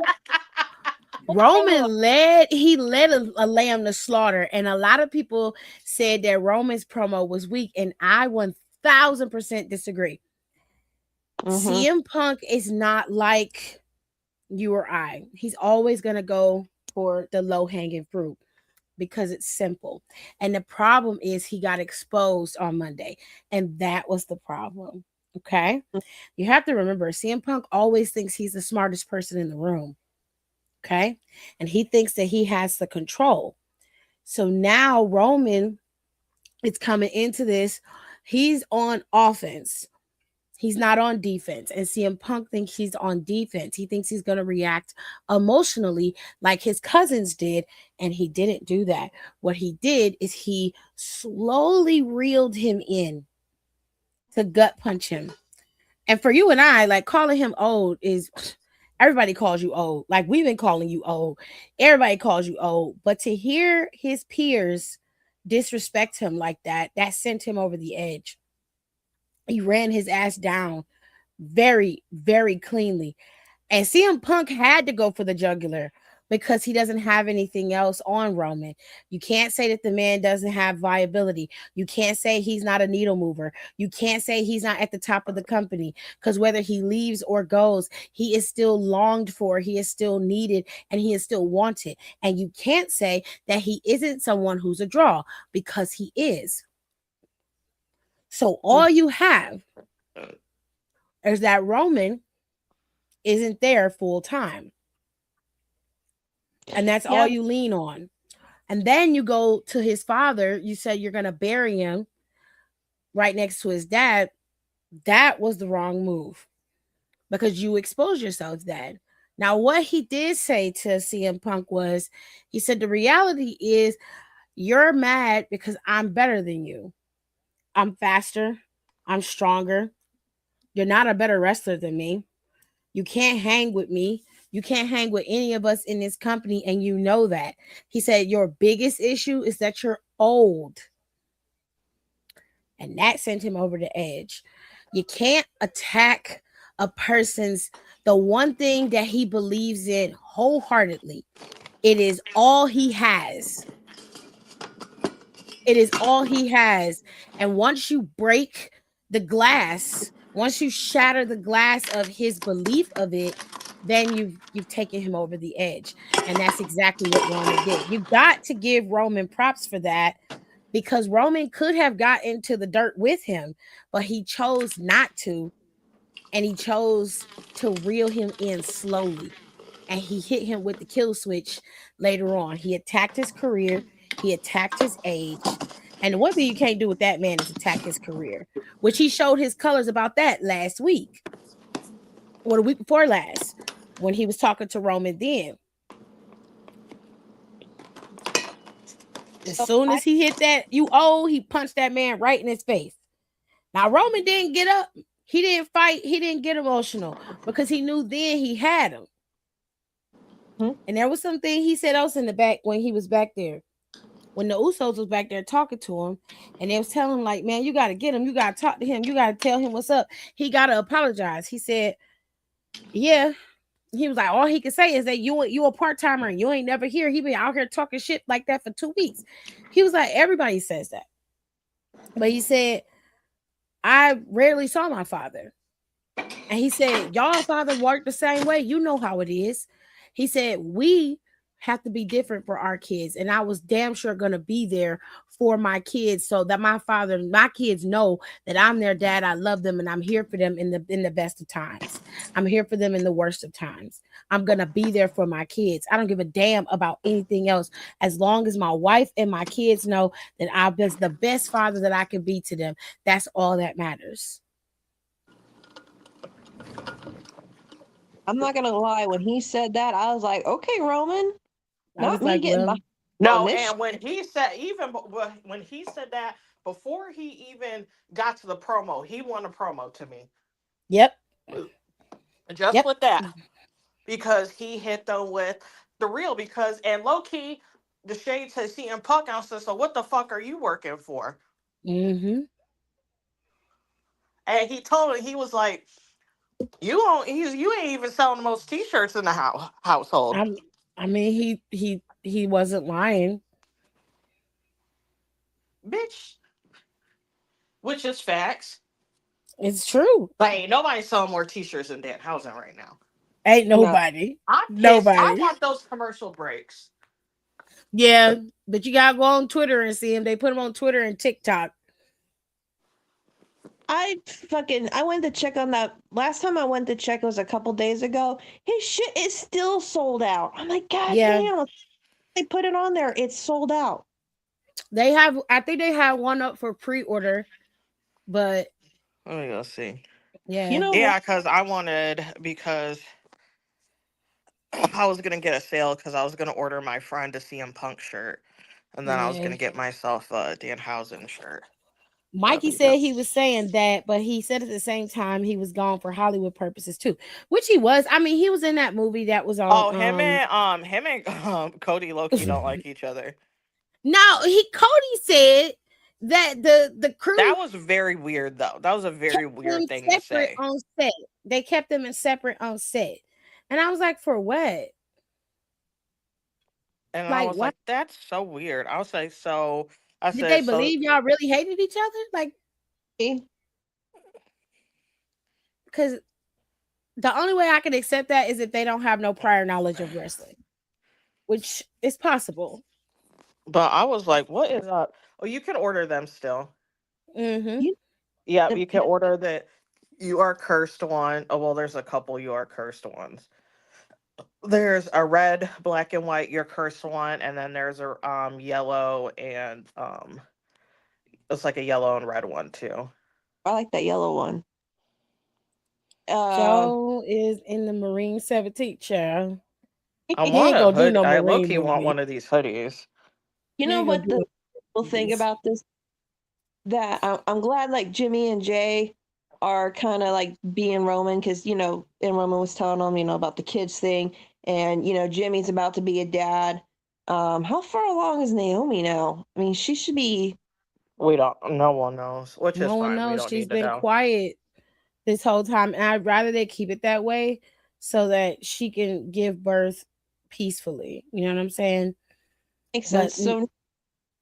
Roman led a lamb to slaughter, and a lot of people said that Roman's promo was weak, and I 1000% disagree. CM Punk is not like you or I. He's always going to go for the low-hanging fruit because it's simple. And the problem is he got exposed on Monday, and that was the problem. Okay? You have to remember, CM Punk always thinks he's the smartest person in the room. Okay? And he thinks that he has the control. So now Roman is coming into this. He's on offense. He's not on defense. And CM Punk thinks he's on defense. He thinks he's going to react emotionally like his cousins did. And he didn't do that. What he did is he slowly reeled him in to gut punch him. And for you and I, like, calling him old is, everybody calls you old. Like, we've been calling you old. Everybody calls you old. But to hear his peers disrespect him like that, that sent him over the edge. He ran his ass down very, very cleanly. And CM Punk had to go for the jugular because he doesn't have anything else on Roman. You can't say that the man doesn't have viability. You can't say he's not a needle mover. You can't say he's not at the top of the company, because whether he leaves or goes, he is still longed for, he is still needed, and he is still wanted. And you can't say that he isn't someone who's a draw, because he is. So all you have is that Roman isn't there full time. And that's all you lean on. And then you go to his father. You said you're going to bury him right next to his dad. That was the wrong move, because you exposed yourself to that. Now, what he did say to CM Punk was, he said, the reality is you're mad because I'm better than you. I'm faster. I'm stronger. You're not a better wrestler than me. You can't hang with me. You can't hang with any of us in this company, and you know that. He said your biggest issue is that you're old. And that sent him over the edge. You can't attack a person's, the one thing that he believes in wholeheartedly. It is all he has. It is all he has. And once you break the glass, once you shatter the glass of his belief of it, then you've taken him over the edge. And that's exactly what Roman did. You got to give Roman props for that, because Roman could have got into the dirt with him, but he chose not to. And he chose to reel him in slowly. And he hit him with the kill switch later on. He attacked his career. He attacked his age. And the one thing you can't do with that man is attack his career, which he showed his colors about that last week, or the week before last, when he was talking to Roman then. As soon as he hit that, you old, he punched that man right in his face. Now, Roman didn't get up. He didn't fight. He didn't get emotional, because he knew then he had him. And there was something he said else in the back when he was back there. When the Usos was back there talking to him, and they was telling him, like, man, you got to get him. You got to talk to him. You got to tell him what's up. He got to apologize. He said, yeah. He was like, all he could say is that you a part-timer and you ain't never here. He been out here talking shit like that for 2 weeks. He was like, everybody says that. But he said, I rarely saw my father. And he said, y'all father worked the same way. You know how it is. He said, we have to be different for our kids. And I was damn sure going to be there for my kids, so that my kids know that I'm their dad. I love them, and I'm here for them in the best of times. I'm here for them in the worst of times. I'm going to be there for my kids. I don't give a damn about anything else, as long as my wife and my kids know that I'm the best father that I can be to them. That's all that matters. I'm not gonna lie. When he said that, I was like, okay, Roman, not me getting No, this and when he said when he said that before he even got to the promo, he won a promo to me. Yep. Just Yep. with that, because he hit them with the real. Because and low key, the shades had CM Punk out said, "So what the fuck are you working for?" Mm-hmm. And he told him he was like, "You don't. You ain't even selling the most T-shirts in the household, I'm. I mean, he wasn't lying. bitch." Which is facts. It's true. Like ain't nobody selling more T-shirts than Dan Housen right now. Ain't no. nobody. I'm pissed. I Nobody. want those commercial breaks. Yeah, but you gotta go on Twitter and see him. They put him on Twitter and TikTok. I went to check on that last time I went to check was a couple days ago. His shit is still sold out. I'm like, God Yeah, damn, they put it on there. It's sold out. they have. I think they have one up for pre-order, but Let me go see. You yeah, know what? Yeah, because I was gonna get a sale because I was gonna order my friend a CM Punk shirt, and then I was yeah. gonna get myself a Dan Housen shirt. Mikey said he was saying that, but he said at the same time he was gone for Hollywood purposes too, which he was. I mean, he was in that movie that was on. Oh, him and Cody Loki don't like each other. No, Cody said that the crew That was very weird, though. That was a kept very weird them thing to separate say. on set. They kept them in separate on set, and I was like, for what? And I Like was what? like, that's so weird. I was like, so I Did they said, so believe y'all really hated each other? Like, See? because the only way I can accept that is if they don't have no prior knowledge of wrestling, which is possible. but I was like, what is up? Oh, you can order them still. Mm-hmm. You Yeah, the you can order the You Are Cursed one. Oh, well, there's a couple You Are Cursed ones. There's a red, black and white You're Cursed one, and then there's a yellow and it's like a yellow and red one too. I like that yellow one. Uh, Joe is in the Marine 17th chair. I He want ain't a gonna do hood. no I low Marine key want movie. one of these hoodies. you He know ain't gonna what do the no cool thing movies. about this that I'm glad like Jimmy and Jay are kind of like being Roman because and Roman was telling them about the kids thing, and Jimmy's about to be a dad. How far along is Naomi now? I mean, she should be. We don't. No one knows, which is No one fine. We knows. don't She's need to been know. quiet this whole time, and I'd rather they keep it that way so that she can give birth peacefully. You know what I'm saying? Makes But sense.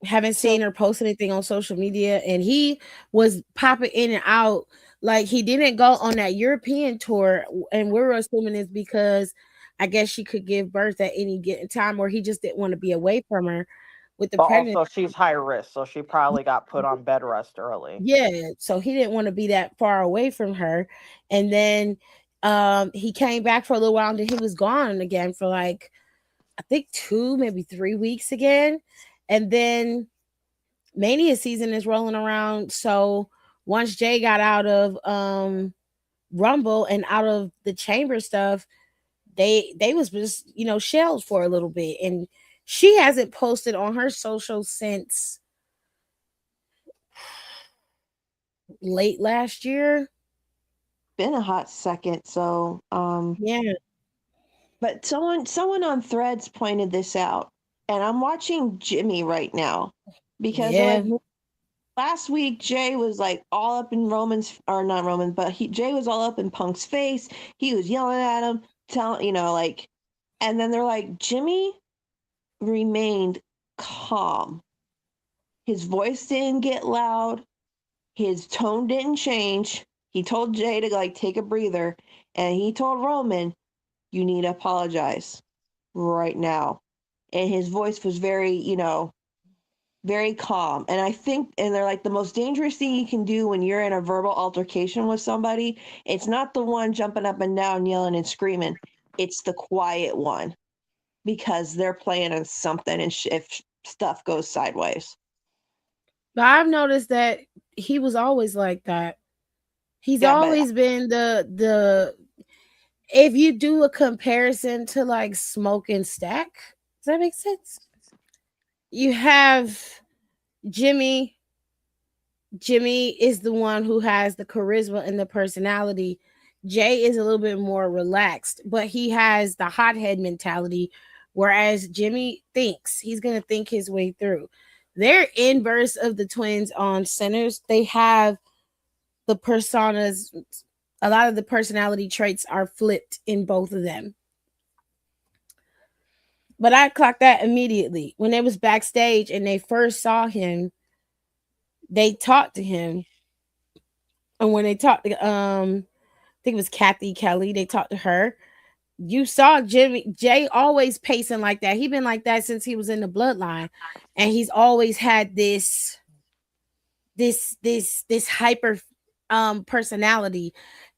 haven't So seen her post anything on social media, and he was popping in and out. Like he didn't go on that European tour, and we were assuming it's because I guess she could give birth at any given time, or he just didn't want to be away from her with the But pregnancy. also, she's high risk, so she probably got put on bed rest early. Yeah, so he didn't want to be that far away from her. And then he came back for a little while and then he was gone again for like I think 2, maybe 3 weeks again. And then Mania season is rolling around. So once Jay got out of Rumble and out of the chamber stuff, they was just, shells for a little bit. And she hasn't posted on her social since late last year. been a hot second. So Yeah. but someone on Threads pointed this out, and I'm watching Jimmy right now because they're Yeah. like last week Jay was like all up in Roman's or not Roman, but Jay was all up in Punk's face. He was yelling at him, telling like, and then they're like Jimmy remained calm. His voice didn't get loud. His tone didn't change. He told Jay to like take a breather, and he told Roman, "You need to apologize right now." And his voice was very, very calm. And I think, and they're like, the most dangerous thing you can do when you're in a verbal altercation with somebody, it's not the one jumping up and down, yelling and screaming. It's the quiet one because they're playing on something and if stuff goes sideways. But I've noticed that he was always like that. He's Yeah, but always been the if you do a comparison to like Smoke and Stack, does that make sense? You have Jimmy. Jimmy is the one who has the charisma and the personality. Jay is a little bit more relaxed, but he has the hothead mentality, whereas Jimmy thinks he's going to think his way through. They're inverse of the twins on centers. They have the personas, a lot of the personality traits are flipped in both of them. But I clocked that immediately. When they was backstage and they first saw him, they talked to him. And when they talked to I think it was Kathy Kelly, they talked to her. You saw Jay always pacing like that. He been like that since he was in the bloodline. And he's always had this hyper personality,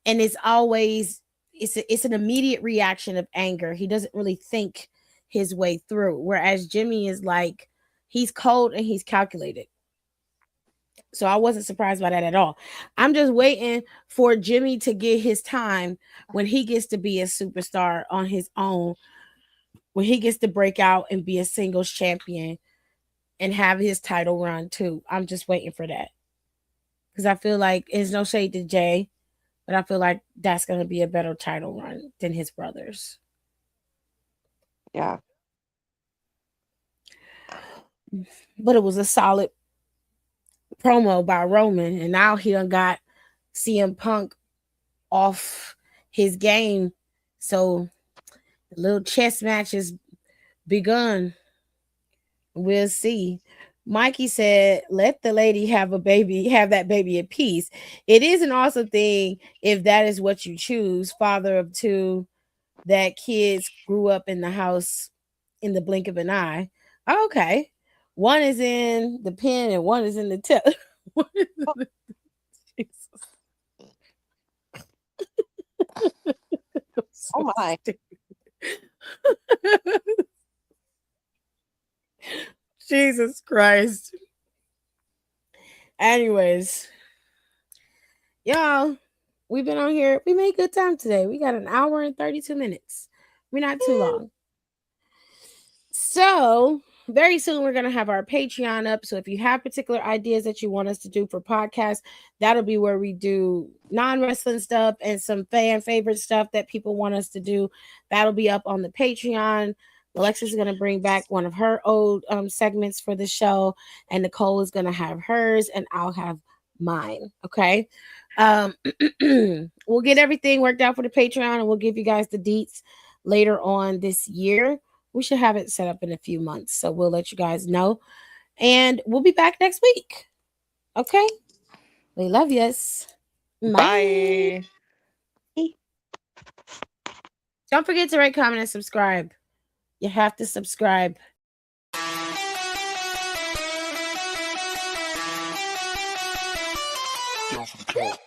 and it's always it's an immediate reaction of anger. He doesn't really think his way through, whereas Jimmy is like, he's cold and he's calculated. So I wasn't surprised by that at all. I'm just waiting for Jimmy to get his time when he gets to be a superstar on his own, when he gets to break out and be a singles champion and have his title run too. I'm just waiting for that. Because I feel like it's no shade to Jay, but I feel like that's going to be a better title run than his brothers. Yeah. But it was a solid promo by Roman, and now he done got CM Punk off his game. So the little chess match has begun. We'll see. Mikey said, let the lady have that baby in peace. It is an awesome thing if that is what you choose. Father of two, that kids grew up in the house in the blink of an eye. Okay. One is in the pen and one is in the tip. Oh my. Jesus Christ. Anyways, y'all, we've been on here. We made good time today. We got an hour and 32 minutes. We're not too long. So very soon we're going to have our Patreon up. So if you have particular ideas that you want us to do for podcasts, that'll be where we do non-wrestling stuff and some fan favorite stuff that people want us to do. That'll be up on the Patreon. Alexis is going to bring back one of her old segments for the show, and Nicole is going to have hers, and I'll have mine. Okay. We'll get everything worked out for the Patreon, and we'll give you guys the deets later on this year. We should have it set up in a few months, so we'll let you guys know, and we'll be back next week. Okay. We love yous. Bye. Don't forget to rate, comment, and subscribe. You have to subscribe. Down for the count.